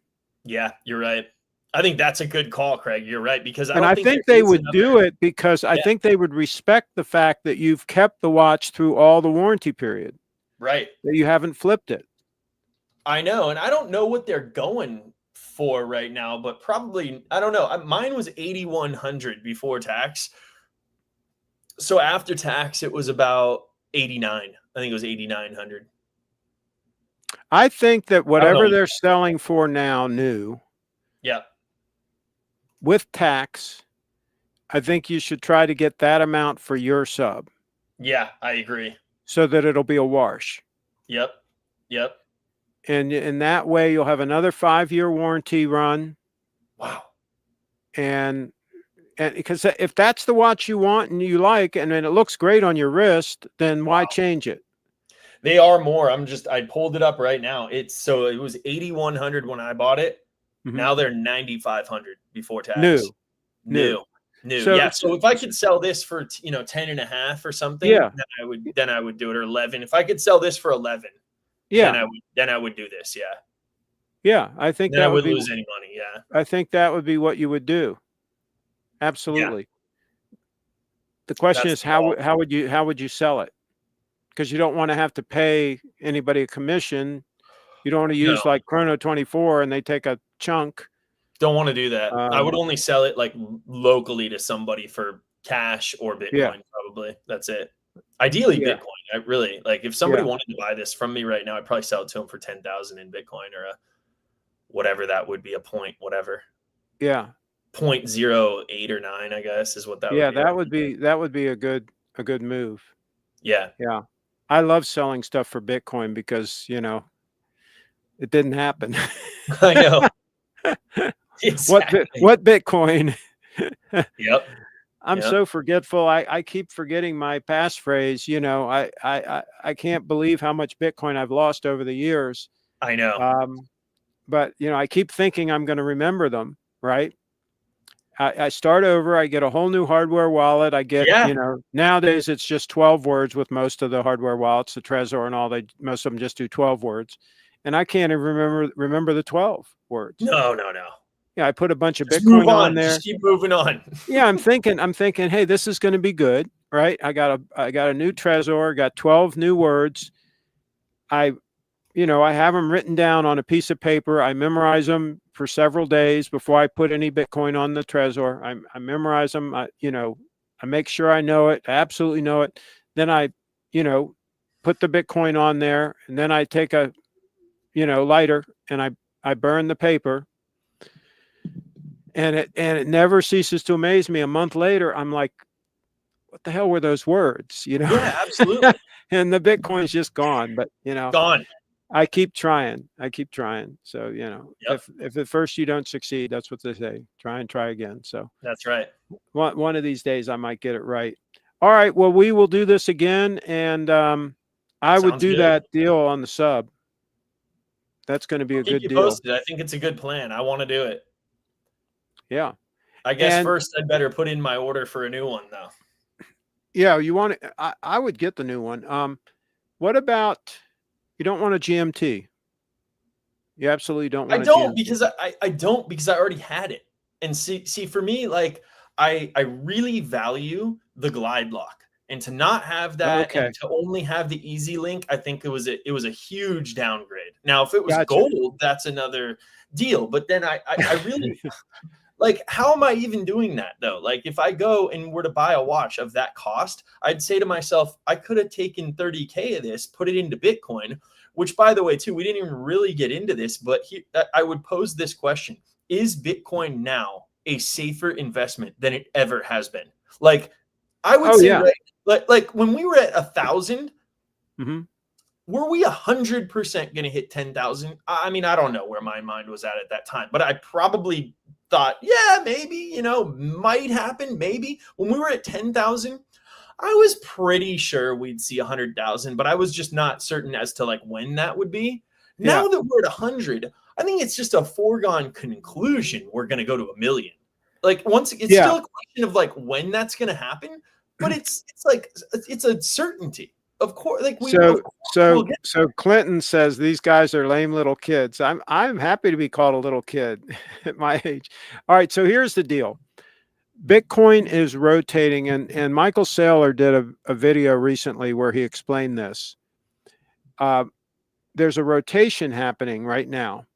Yeah, you're right. I think that's a good call, Craig. You're right, because I think they would do it because I think they would respect the fact that you've kept the watch through all the warranty period. Right. That you haven't flipped it. I know, and I don't know what they're going for right now, but probably, I don't know. Mine was 8,100 before tax. So after tax, it was about 89. I think it was 8,900. I think that whatever they're selling for now, new. Yeah. With tax, I think you should try to get that amount for your sub. Yeah, I agree. So that it'll be a wash. Yep. And in that way, you'll have another 5-year warranty run. Wow. And because if that's the watch you want and you like, and then it looks great on your wrist, then why change it? They are more. I pulled it up right now. It was 8,100 when I bought it. Mm-hmm. Now they're 9,500 before tax. New. So if I could sell this for 10.5 or something, then I would do it, or 11. If I could sell this for 11, then I would do this. Yeah, I think then I wouldn't lose any money. Yeah, I think that would be what you would do. Absolutely. Yeah. The question is how would you sell it? Because you don't want to have to pay anybody a commission. You don't want to use like Chrono 24 and they take a chunk. Don't want to do that. I would only sell it like locally to somebody for cash or Bitcoin. Probably that's it. Ideally Bitcoin. I really like, if somebody wanted to buy this from me right now, I'd probably sell it to them for 10,000 in Bitcoin, or whatever that would be, a point, whatever. Yeah. 0.08 or 9, I guess, is what that would be. That would be a good move. Yeah. Yeah. I love selling stuff for Bitcoin because, it didn't happen. I know. Exactly. What Bitcoin? Yep. I'm so forgetful. I keep forgetting my passphrase. I can't believe how much Bitcoin I've lost over the years. I know. But I keep thinking I'm going to remember them. Right. I start over. I get a whole new hardware wallet. I get, nowadays it's just 12 words with most of the hardware wallets, the Trezor and all. Most of them just do 12 words, and I can't even remember the 12 words. No. Yeah, I put a bunch of Bitcoin on there. Just keep moving on. Yeah, I'm thinking, hey, this is going to be good, right? I got a new Trezor, got 12 new words. I have them written down on a piece of paper. I memorize them for several days before I put any Bitcoin on the Trezor. I memorize them. I make sure I know it. I absolutely know it. Then I, put the Bitcoin on there, and then I take a, lighter and I I burn the paper, and it never ceases to amaze me. A month later, I'm like, what the hell were those words? Yeah, absolutely. And the Bitcoin's just gone. But Gone. I keep trying. I keep trying. So, Yep. if at first you don't succeed, that's what they say. Try and try again. So That's right. one of these days I might get it right. All right. Well, we will do this again. And I would Sounds do good. that deal on the sub. That's going to be I'll a keep good you deal. posted. I think it's a good plan. I want to do it. Yeah. I guess And first I'd better put in my order for a new one though. yeah, you want to, I would get the new one. What about, you don't want a GMT? You absolutely don't I want a don't GMT. because I don't because I already had it. And see for me, like I really value the glide lock. And to not have that Okay. and to only have the easy link, I think it was a huge downgrade. Now, if it was Gotcha. gold, that's another deal. But then I really like, how am I even doing that though? Like, if I go and were to buy a watch of that cost, I'd say to myself, I could have taken 30K of this, put it into Bitcoin, which, by the way, too, we didn't even really get into this, but I would pose this question: is Bitcoin now a safer investment than it ever has been? Like, I would Oh say, yeah. right, like when we were at 1,000, Mm-hmm. were we 100% going to hit 10,000? I mean, I don't know where my mind was at that time, but I probably thought, yeah, maybe, might happen. Maybe when we were at 10,000, I was pretty sure we'd see 100,000, but I was just not certain as to like when that would be. Yeah. Now that we're at 100, I think it's just a foregone conclusion we're going to go to 1,000,000. Like, once it's Yeah. still a question of like when that's going to happen, but it's like it's a certainty. Of course, like So Clinton says these guys are lame little kids. I'm happy to be called a little kid at my age. All right, so here's the deal. Bitcoin is rotating, and Michael Saylor did a video recently where he explained this. There's a rotation happening right now,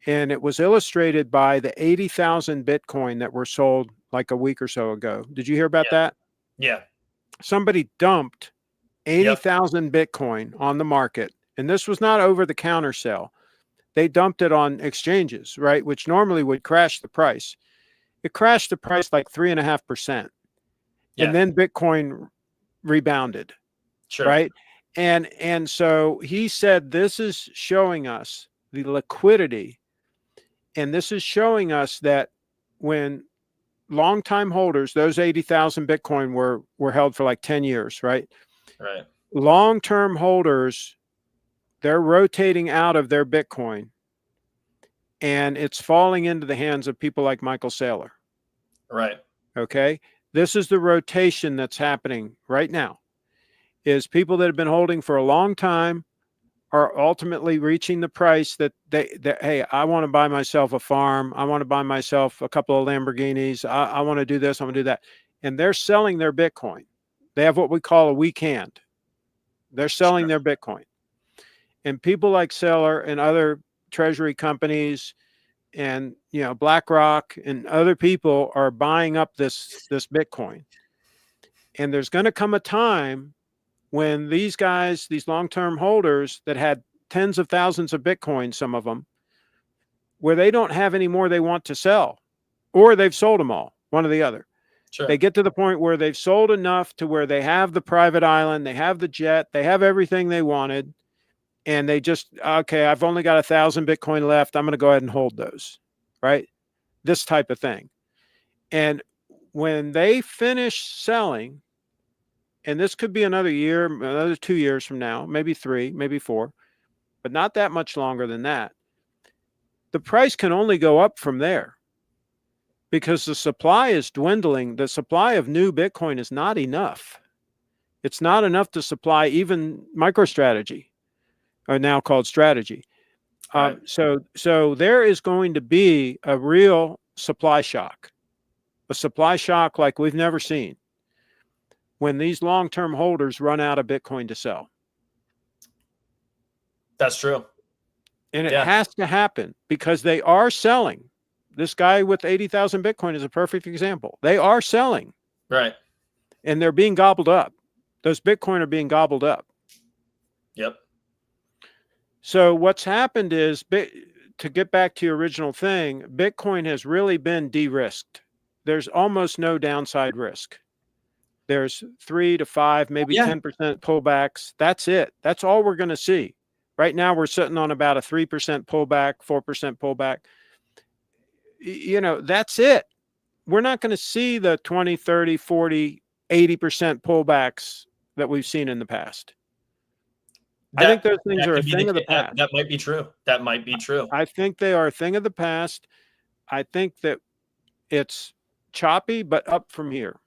and it was illustrated by the 80,000 Bitcoin that were sold like a week or so ago. Did you hear about that? Yeah. Somebody dumped 80,000 Bitcoin on the market. And this was not over the counter sale. They dumped it on exchanges, right? Which normally would crash the price. It crashed the price like 3.5%. Yeah. And then Bitcoin rebounded. Sure. Right. And so he said, this is showing us the liquidity. And this is showing us that when longtime holders, those 80,000 Bitcoin were held for like 10 years, right? Right. Long-term holders, they're rotating out of their Bitcoin, and it's falling into the hands of people like Michael Saylor. Right. Okay. This is the rotation that's happening right now, is people that have been holding for a long time are ultimately reaching the price that hey, I want to buy myself a farm. I want to buy myself a couple of Lamborghinis. I want to do this. I want to do that. And they're selling their Bitcoin. They have what we call a weak hand. They're selling their Bitcoin. And people like Saylor and other treasury companies and BlackRock and other people are buying up this Bitcoin. And there's going to come a time when these guys, these long-term holders that had tens of thousands of Bitcoin, some of them, where they don't have any more they want to sell, or they've sold them all, one or the other. Sure. They get to the point where they've sold enough to where they have the private island, they have the jet, they have everything they wanted, and they just, okay, I've only got 1,000 Bitcoin left. I'm going to go ahead and hold those, right? This type of thing. And when they finish selling, and this could be another year, another 2 years from now, maybe 3, maybe 4, but not that much longer than that, the price can only go up from there because the supply is dwindling. The supply of new Bitcoin is not enough. It's not enough to supply even MicroStrategy, or now called Strategy. Right. So there is going to be a real supply shock like we've never seen when these long-term holders run out of Bitcoin to sell. That's true. And it has to happen because they are selling. This guy with 80,000 Bitcoin is a perfect example. They are selling. Right. And they're being gobbled up. Those Bitcoin are being gobbled up. Yep. So what's happened is to get back to your original thing, Bitcoin has really been de-risked. There's almost no downside risk. There's 3 to 5, maybe Yeah. 10% pullbacks. That's it. That's all we're going to see. Right now, we're sitting on about a 3% pullback, 4% pullback. That's it. We're not going to see the 20, 30, 40, 80% pullbacks that we've seen in the past. I think those things are a thing of the past. That might be true. That might be true. I think they are a thing of the past. I think that it's choppy, but up from here.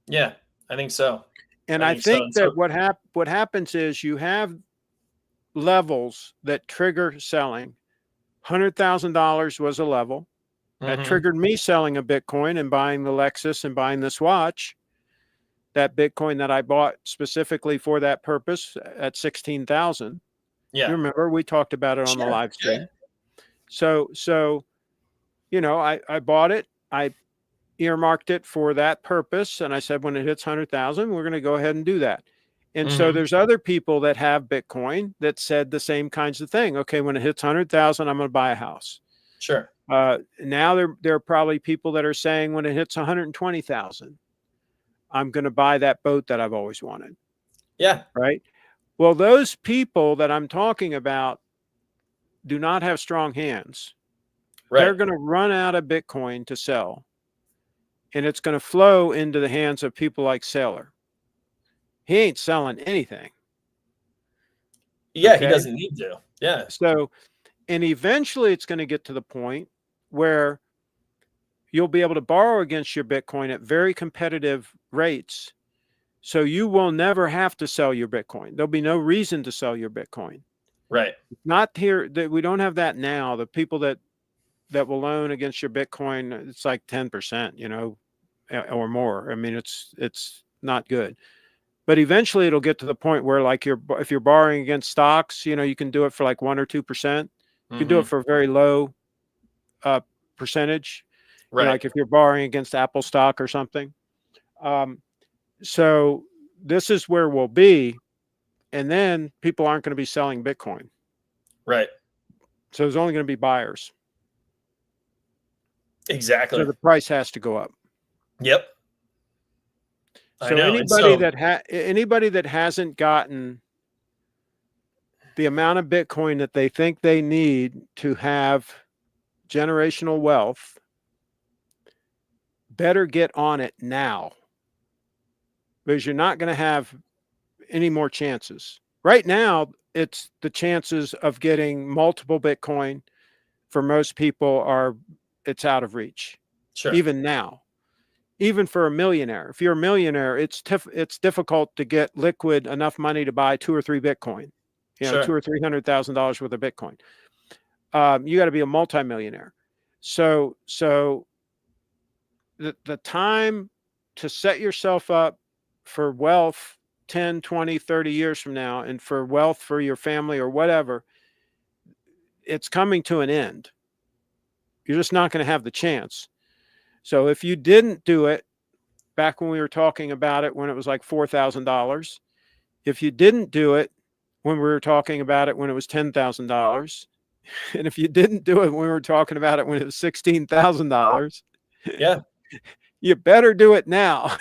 Yeah, I think so. And I think that what happens is you have levels that trigger selling. $100,000 was a level that triggered me selling a Bitcoin and buying the Lexus and buying this watch. That Bitcoin that I bought specifically for that purpose at 16,000. Yeah. You remember we talked about it on the live stream. Yeah. So, I bought it. I earmarked it for that purpose. And I said, when it hits 100,000, we're going to go ahead and do that. And so there's other people that have Bitcoin that said the same kinds of thing. Okay, when it hits 100,000, I'm going to buy a house. Sure. Now there are probably people that are saying when it hits 120,000, I'm going to buy that boat that I've always wanted. Yeah. Right. Well, those people that I'm talking about do not have strong hands. Right. They're going to run out of Bitcoin to sell. And it's going to flow into the hands of people like Saylor. He ain't selling anything. Yeah, okay? He doesn't need to. Yeah. So, and eventually it's going to get to the point where you'll be able to borrow against your Bitcoin at very competitive rates. So you will never have to sell your Bitcoin. There'll be no reason to sell your Bitcoin. Right. Not here that we don't have that now. The people that will loan against your Bitcoin, it's like 10%, or more. I mean, it's not good. But eventually it'll get to the point where like if you're borrowing against stocks, you can do it for like 1 or 2%. You can do it for a very low percentage. Right. Like if you're borrowing against Apple stock or something. So this is where we'll be. And then people aren't going to be selling Bitcoin. Right. So there's only going to be buyers. Exactly. So the price has to go up. Yep. So anybody that hasn't gotten the amount of Bitcoin that they think they need to have generational wealth better get on it now, because you're not going to have any more chances. Right now, it's the chances of getting multiple Bitcoin for most people it's out of reach. Sure. Even now, even for a millionaire. If you're a millionaire, it's difficult to get liquid enough money to buy 2 or 3 Bitcoin, sure. $200,000 or $300,000 worth of Bitcoin. You got to be a multimillionaire. So the time to set yourself up for wealth 10, 20, 30 years from now, and for wealth for your family or whatever, it's coming to an end. You're just not going to have the chance. So if you didn't do it back when we were talking about it, when it was like $4,000, if you didn't do it when we were talking about it, when it was $10,000, and if you didn't do it when we were talking about it, when it was $16,000, yeah, you better do it now.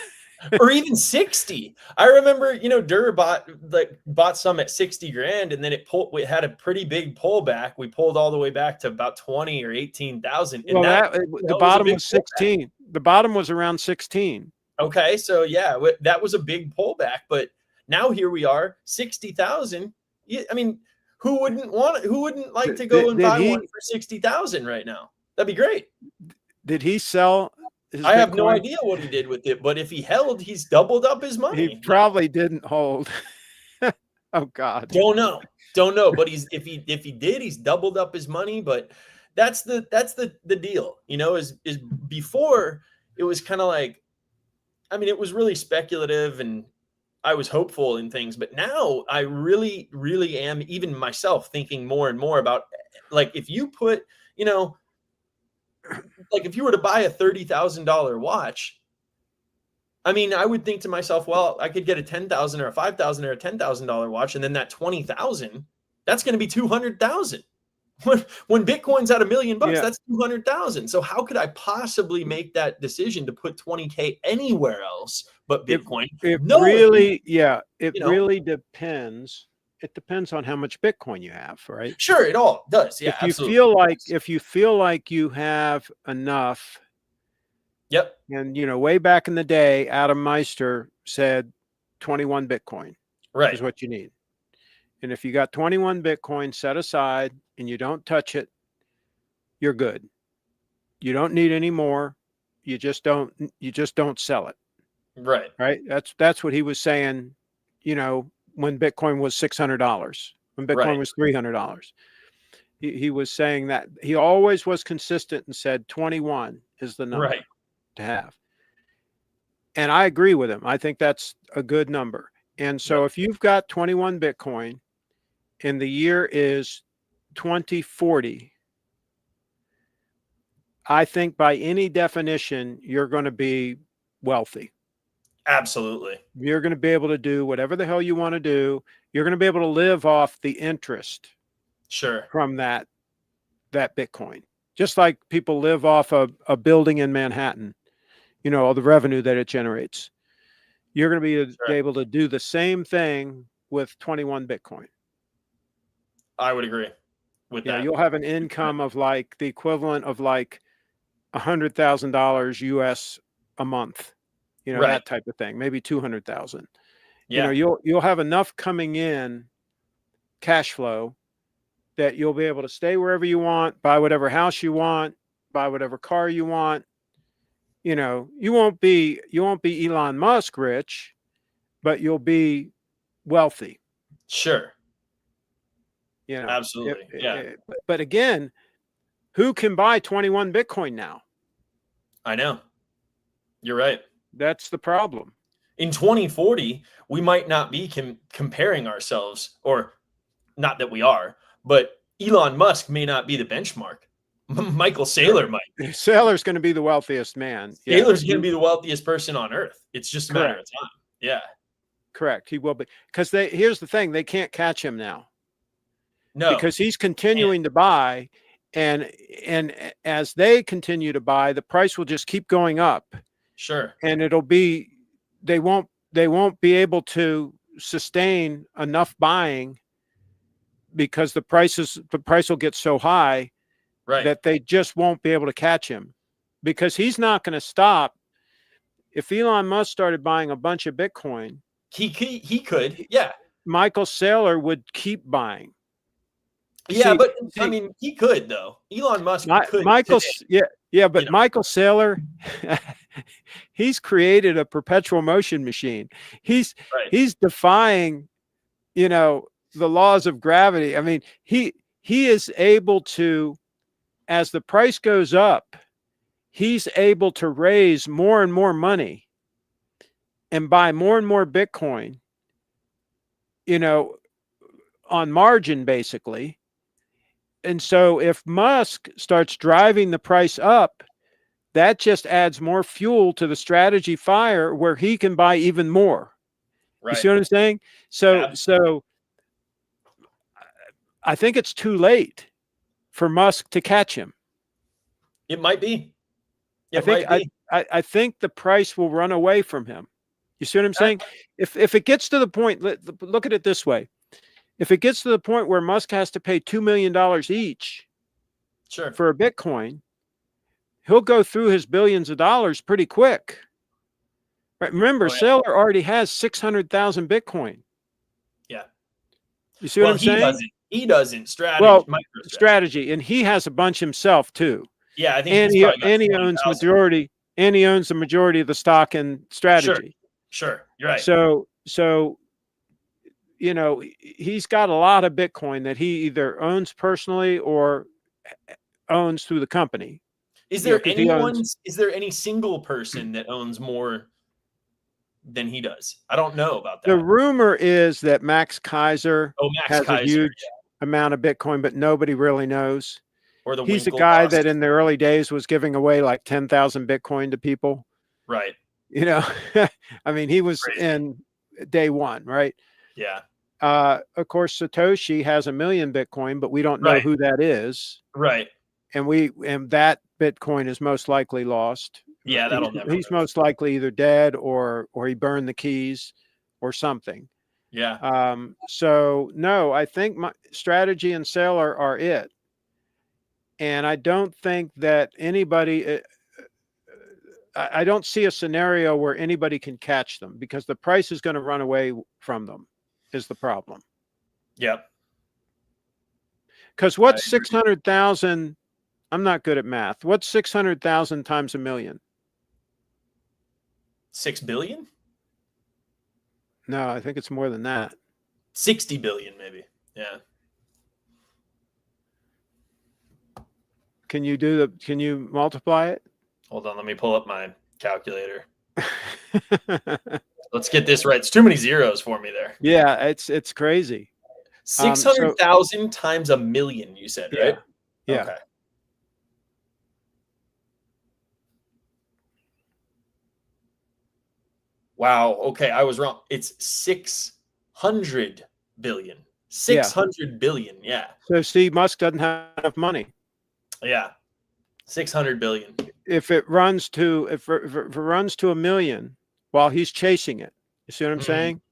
Or even 60. I remember, Durr bought some at 60 grand, and then it had a pretty big pullback. We pulled all the way back to about 20 or 18,000. Well, the bottom was 16. Pullback. The bottom was around 16. Okay, so yeah, that was a big pullback. But now here we are, 60,000. I mean, who wouldn't like to go and buy one for 60,000 right now? That'd be great. Did he sell? I have no idea what he did with it, but if he held, he's doubled up his money. He probably didn't hold. Oh God. Don't know. But if he did, he's doubled up his money. But that's the deal, is before it was kind of like, I mean, it was really speculative and I was hopeful in things, but now I really, really am, even myself, thinking more and more about, like, if you put, like if you were to buy a $30,000 watch, I mean, I would think to myself, well, I could get a $10,000 or a $5,000 or a $10,000 watch, and then that $20,000, that's going to be $200,000. When Bitcoin's at $1 million, Yeah. that's 200,000. So how could I possibly make that decision to put 20K anywhere else but Bitcoin? It Knowing, really, yeah, it you know, really depends. It depends on how much Bitcoin you have, right? sure, it all does. Yeah, absolutely. If you feel like you have enough, Yep. and way back in the day, Adam Meister said 21 Bitcoin Right. is what you need. And if you got 21 Bitcoin set aside and you don't touch it, you're good. You don't need any more. You just don't sell it. Right. Right? That's what he was saying, when Bitcoin was $600, when Bitcoin Right. was $300. He was saying that he always was consistent and said 21 is the number Right. to have. And I agree with him. I think that's a good number. And so Yep. if you've got 21 Bitcoin and the year is 2040, I think by any definition, you're going to be wealthy. Absolutely. You're going to be able to do whatever the hell you want to do. You're going to be able to live off the interest Sure. from that Bitcoin, just like people live off a building in Manhattan, all the revenue that it generates. You're going to be able to do the same thing with 21 Bitcoin. I would agree with that. You'll have an income of like the equivalent of like $100,000 US a month, Right. that type of thing, maybe 200,000. Yeah. You'll have enough coming in cash flow that you'll be able to stay wherever you want, buy whatever house you want, buy whatever car you want. You won't be Elon Musk rich, but you'll be wealthy. Sure. You know, Absolutely. Yeah. But again, who can buy 21 Bitcoin now? I know. You're right. That's the problem. In 2040, we might not be comparing ourselves, or not that we are, but Elon Musk may not be the benchmark. Michael Saylor might. Saylor's going to be the wealthiest man. Saylor's going to be the wealthiest person on earth. It's just a matter of time. Yeah. Correct. He will be. Because here's the thing, they can't catch him now. No. Because he's continuing to buy, and as they continue to buy, the price will just keep going up. Sure. And it'll be, they won't be able to sustain enough buying because the price will get so high that they just won't be able to catch him, because he's not going to stop. If Elon Musk started buying a bunch of Bitcoin, he could. Yeah. Michael Saylor would keep buying. Yeah, but I mean, he could though. Elon Musk could. Michael Saylor, he's created a perpetual motion machine. He's defying, the laws of gravity. I mean, he is able to, as the price goes up, he's able to raise more and more money and buy more and more Bitcoin, on margin, basically. And so if Musk starts driving the price up, that just adds more fuel to the strategy fire where he can buy even more. Right. You see what I'm saying? So I think it's too late for Musk to catch him. It might be. I think the price will run away from him. You see what I'm saying? If it gets to the point, look at it this way. If it gets to the point where Musk has to pay $2 million each for a Bitcoin, he'll go through his billions of dollars pretty quick. Right? Remember, Saylor already has 600,000 Bitcoin. Yeah. You see what I'm saying? He doesn't. Strategy. Well, strategy. And he has a bunch himself too. Yeah, I think and he owns the majority of the stock in strategy. Sure. You're right. So he's got a lot of Bitcoin that he either owns personally or owns through the company. Is there any single person that owns more than he does? I don't know about that. The rumor is that Max Kaiser has a huge amount of Bitcoin, but nobody really knows. Or he's a guy that in the early days was giving away like 10,000 Bitcoin to people. Right. I mean, he was in day one, right? Yeah. Of course, Satoshi has 1 million Bitcoin, but we don't know Right. who that is. Right. And that Bitcoin is most likely lost. Yeah, that'll never He's move. most likely either dead or he burned the keys or something. Yeah. So no, I think my strategy and sale are it. And I don't think that anybody, I don't see a scenario where anybody can catch them because the price is going to run away from them is the problem. Yep. Because what's 600,000? I'm not good at math. What's 600,000 times 1 million? 6 billion? No, I think it's more than that. 60 billion, maybe. Yeah. Can you multiply it? Hold on, let me pull up my calculator. Let's get this right. It's too many zeros for me there. Yeah, it's crazy. 600,000 times 1 million, you said, right? Yeah. Okay. Wow. Okay, I was wrong. It's 600 billion. 600 billion. Yeah. So Steve Musk doesn't have enough money. Yeah. 600 billion. If it runs to 1 million while he's chasing it, you see what I'm saying?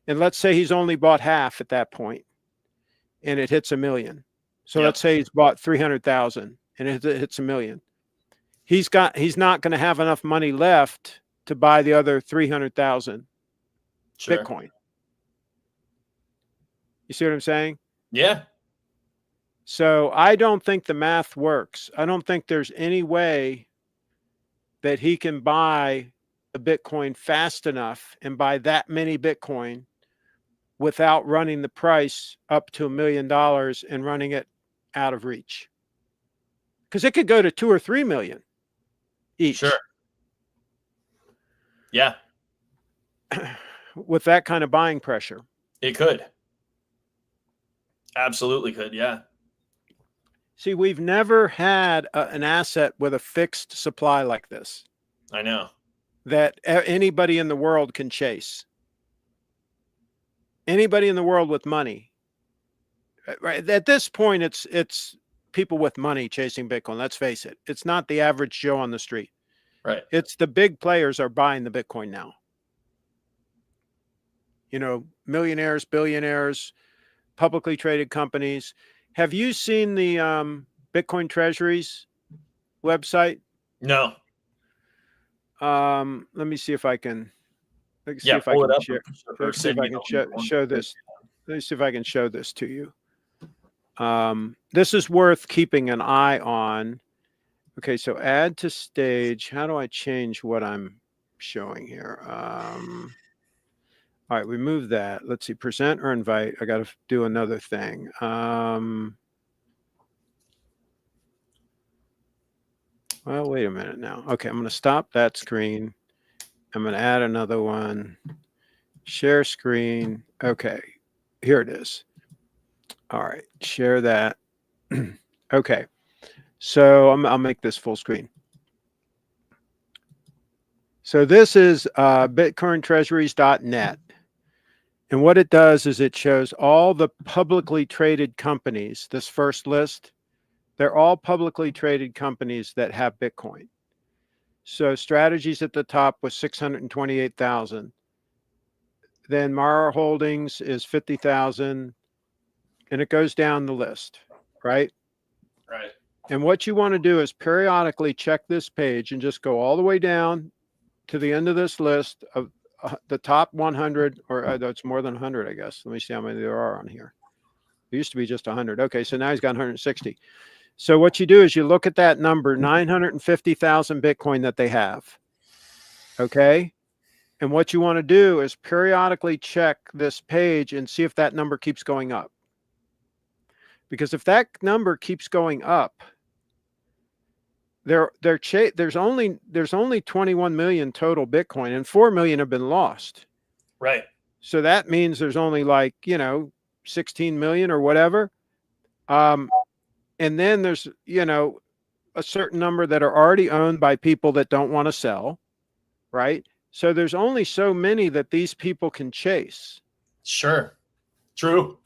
And let's say he's only bought half at that point, and it hits 1 million. So let's say he's bought 300,000 and it hits 1 million. He's not going to have enough money left to buy the other 300,000 Bitcoin. You see what I'm saying? Yeah. So I don't think the math works. I don't think there's any way that he can buy a Bitcoin fast enough and buy that many Bitcoin without running the price up to $1 million and running it out of reach. Because it could go to 2 or 3 million each. Sure. Yeah. With that kind of buying pressure. It could. Absolutely could, yeah. See, we've never had an asset with a fixed supply like this. I know. That anybody in the world can chase. Anybody in the world with money. Right. At this point, it's people with money chasing Bitcoin. Let's face it. It's not the average Joe on the street. Right. It's the big players are buying the Bitcoin now. You know, millionaires, billionaires, publicly traded companies. Have you seen the Bitcoin Treasuries website? No. Let me see if I can. See if I can share. Let's see if I can show this. Let me see if I can show this to you. This is worth keeping an eye on. Okay, so add to stage. How do I change what I'm showing here? All right, we move that. Let's see, present or invite. I got to do another thing. Well, wait a minute now. Okay, I'm going to stop that screen. I'm going to add another one. Share screen. Okay, here it is. All right, share that. Okay, so I'll make this full screen. So this is bitcointreasuries.net. And what it does is it shows all the publicly traded companies. This first list, they're all publicly traded companies that have Bitcoin. So Strategies at the top was 628,000. Then Mara Holdings is 50,000. And it goes down the list, right? Right. And what you want to do is periodically check this page and just go all the way down to the end of this list of the top 100, or it's more than 100, I guess. Let me see how many there are on here. It used to be just 100. Okay, so now he's got 160. So what you do is you look at that number, 950,000 Bitcoin that they have. Okay? And what you want to do is periodically check this page and see if that number keeps going up. Because if that number keeps going up, there's only 21 million total Bitcoin and 4 million have been lost. Right. So that means there's only 16 million or whatever. And then there's, a certain number that are already owned by people that don't want to sell, right? So there's only so many that these people can chase. Sure. True.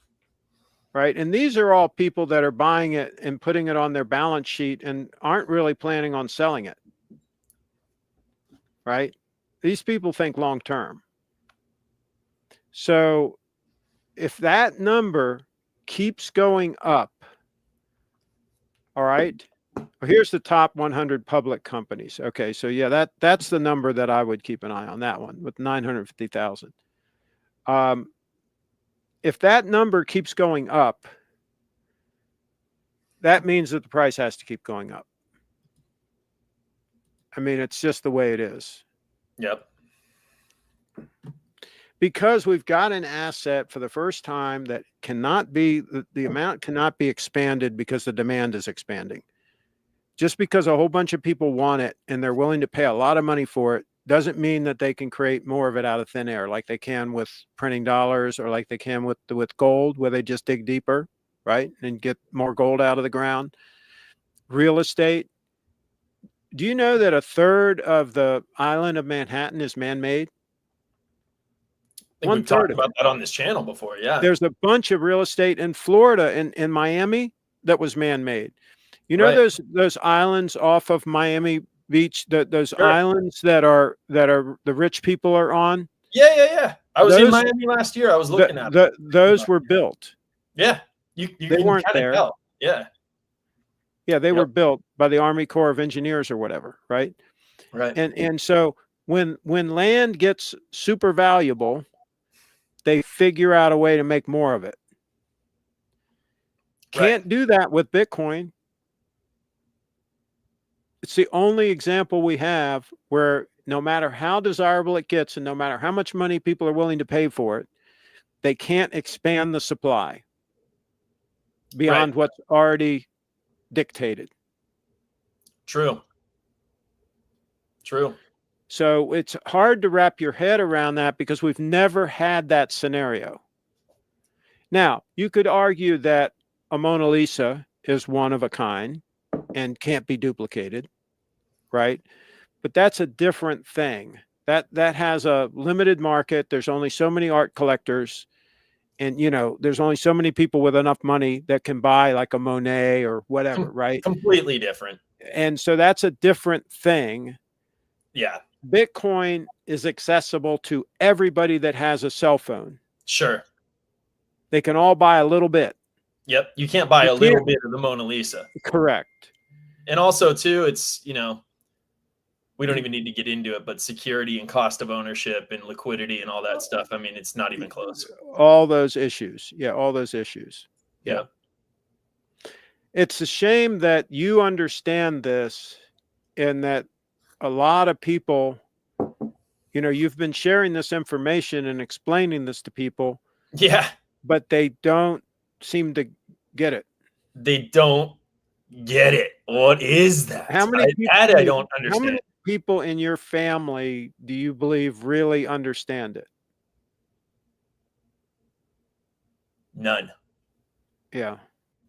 right? And these are all people that are buying it and putting it on their balance sheet and aren't really planning on selling it, right? These people think long term. So if that number keeps going up, all right, well, here's the top 100 public companies. Okay, so yeah, that's the number that I would keep an eye on, that one with 950,000. If that number keeps going up, that means that the price has to keep going up. I mean, it's just the way it is. Yep. Because we've got an asset for the first time that cannot be, the amount cannot be expanded because the demand is expanding. Just because a whole bunch of people want it and they're willing to pay a lot of money for it doesn't mean that they can create more of it out of thin air, like they can with printing dollars, or like they can with gold, where they just dig deeper, right, and get more gold out of the ground. Real estate. Do you know that a third of the island of Manhattan is man-made? I think we've talked about that on this channel before. Yeah. There's a bunch of real estate in Florida and in Miami that was man-made. You know, Right. those islands off of Miami Beach, those Sure. islands that are the rich people are on. Yeah. I was in Miami last year. I was looking at them. Those were built. Yeah. You they weren't there. Tell. Yeah. Yeah, they were built by the Army Corps of Engineers or whatever, right? Right. And so when land gets super valuable, they figure out a way to make more of it. Can't do that with Bitcoin. It's the only example we have where no matter how desirable it gets and no matter how much money people are willing to pay for it, they can't expand the supply beyond what's already dictated. True. So it's hard to wrap your head around that because we've never had that scenario. Now, you could argue that a Mona Lisa is one of a kind and can't be duplicated, right? But that's a different thing. That has a limited market. There's only so many art collectors, and there's only so many people with enough money that can buy like a Monet or whatever, right? Completely different. And so that's a different thing. Yeah. Bitcoin is accessible to everybody that has a cell phone. Sure. They can all buy a little bit. Yep. You can't buy a little bit of the Mona Lisa. Correct. And also too, it's, we don't even need to get into it, but security and cost of ownership and liquidity and all that stuff. I mean, it's not even close. All those issues. Yeah. All those issues. Yeah. It's a shame that you understand this and that a lot of people, you've been sharing this information and explaining this to people. Yeah. But they don't seem to get it. They don't get it. What is that? How many people, I don't understand. How many people in your family do you believe really understand it? None. Yeah.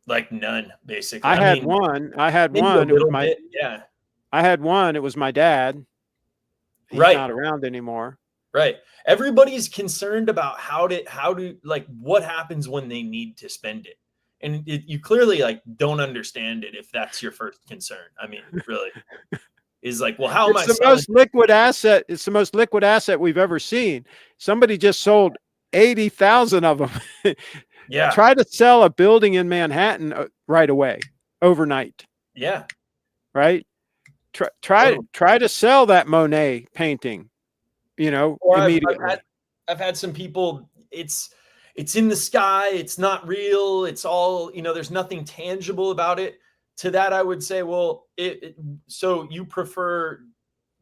Like none, basically. I had one. It was my, yeah. I had one. It was my dad. He's not around anymore. Right. Everybody's concerned about how to like what happens when they need to spend it. And you clearly don't don't it if that's your first concern. I mean, really. Is like, well, how am I? It's the most liquid asset. It's the most liquid asset we've ever seen. Somebody just sold 80,000 of them. Yeah. Try to sell a building in Manhattan right away, overnight. Yeah. Right. Try to sell that Monet painting, immediately. I've had some people, it's in the sky. It's not real. It's all, there's nothing tangible about it. To that, I would say, well, so you prefer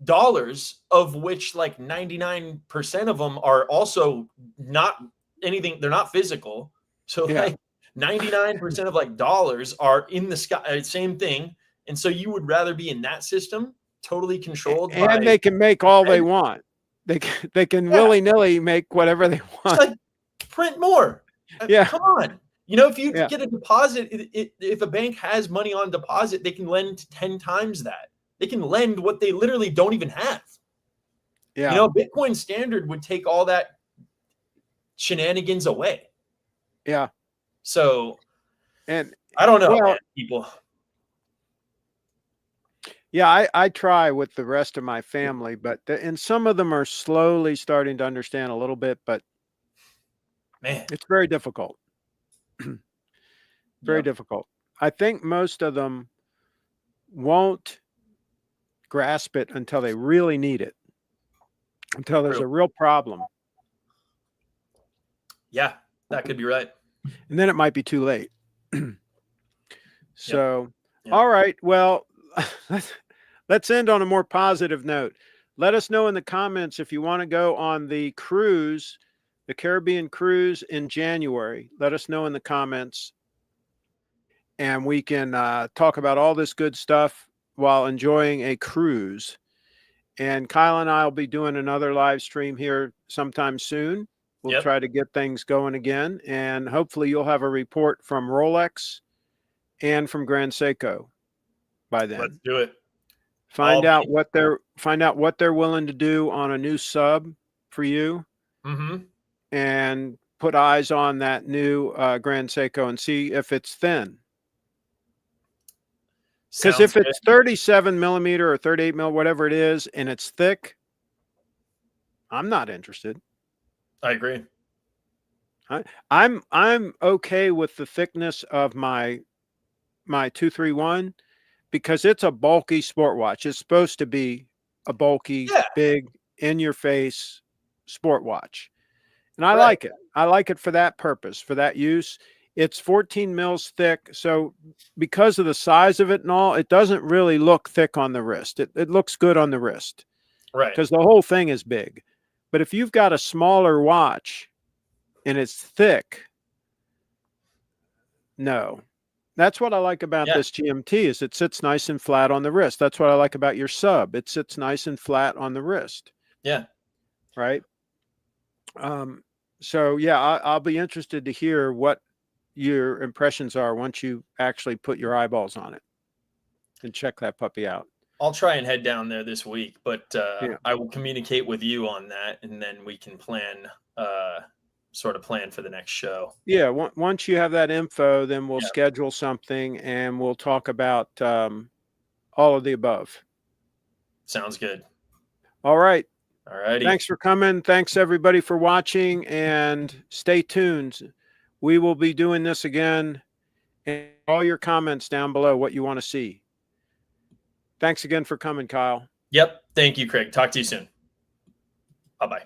dollars, of which like 99% of them are also not anything. They're not physical. So like 99% of like dollars are in the sky, same thing. And so you would rather be in that system, totally controlled. And they can make all they want. They can willy-nilly make whatever they want. Like, print more. Yeah. Come on. If you get a deposit, if a bank has money on deposit, they can lend 10 times that. They can lend what they literally don't even have. Yeah. Bitcoin Standard would take all that shenanigans away. Yeah. So And I don't know, man. well, People. yeah, I try with the rest of my family, but and some of them are slowly starting to understand a little bit, but Man. it's very difficult. Very Yep. difficult. I think most of them won't grasp it until they really need it, until there's True. a real problem. Yeah, that could be right. And then it might be too late. Yep. So, Yep. all right. Well, let's end on a more positive note. Let us know in the comments if you want to go on the cruise, the Caribbean cruise in January. Let us know in the comments, and we can talk about all this good stuff while enjoying a cruise. And Kyle and I will be doing another live stream here sometime soon. We'll Yep. try to get things going again, and hopefully you'll have a report from Rolex and from Grand Seiko by Let's then. do it. Find out what they're willing to do on a new sub for you, Mm-hmm. and put eyes on that new Grand Seiko and see if it's thin. Because Sounds if good. it's 37 millimeter or 38 mil, whatever it is, and it's thick, I'm not interested. I agree. I'm okay with the thickness of my 231 because it's a bulky sport watch. It's supposed to be a bulky, Yeah. big, in your face sport watch. And I Right. like it. I like it for that purpose, for that use. It's 14 mils thick. So because of the size of it and all, it doesn't really look thick on the wrist. It looks good on the wrist Right. because the whole thing is big. But if you've got a smaller watch and it's thick, no. That's what I like about Yeah. this GMT is it sits nice and flat on the wrist. That's what I like about your sub. It sits nice and flat on the wrist. Yeah. Right. So yeah, I'll be interested to hear what your impressions are once you actually put your eyeballs on it and check that puppy out. I'll try and head down there this week, but Yeah. I will communicate with you on that, and then we can plan, sort of plan for the next show. Yeah. Once you have that info, then we'll Yeah. schedule something and we'll talk about all of the above. Sounds good. All right. All righty. Thanks for coming. Thanks everybody for watching, and stay tuned. We will be doing this again, and all your comments down below what you want to see. Thanks again for coming, Kyle. Yep. Thank you, Craig. Talk to you soon. Bye-bye.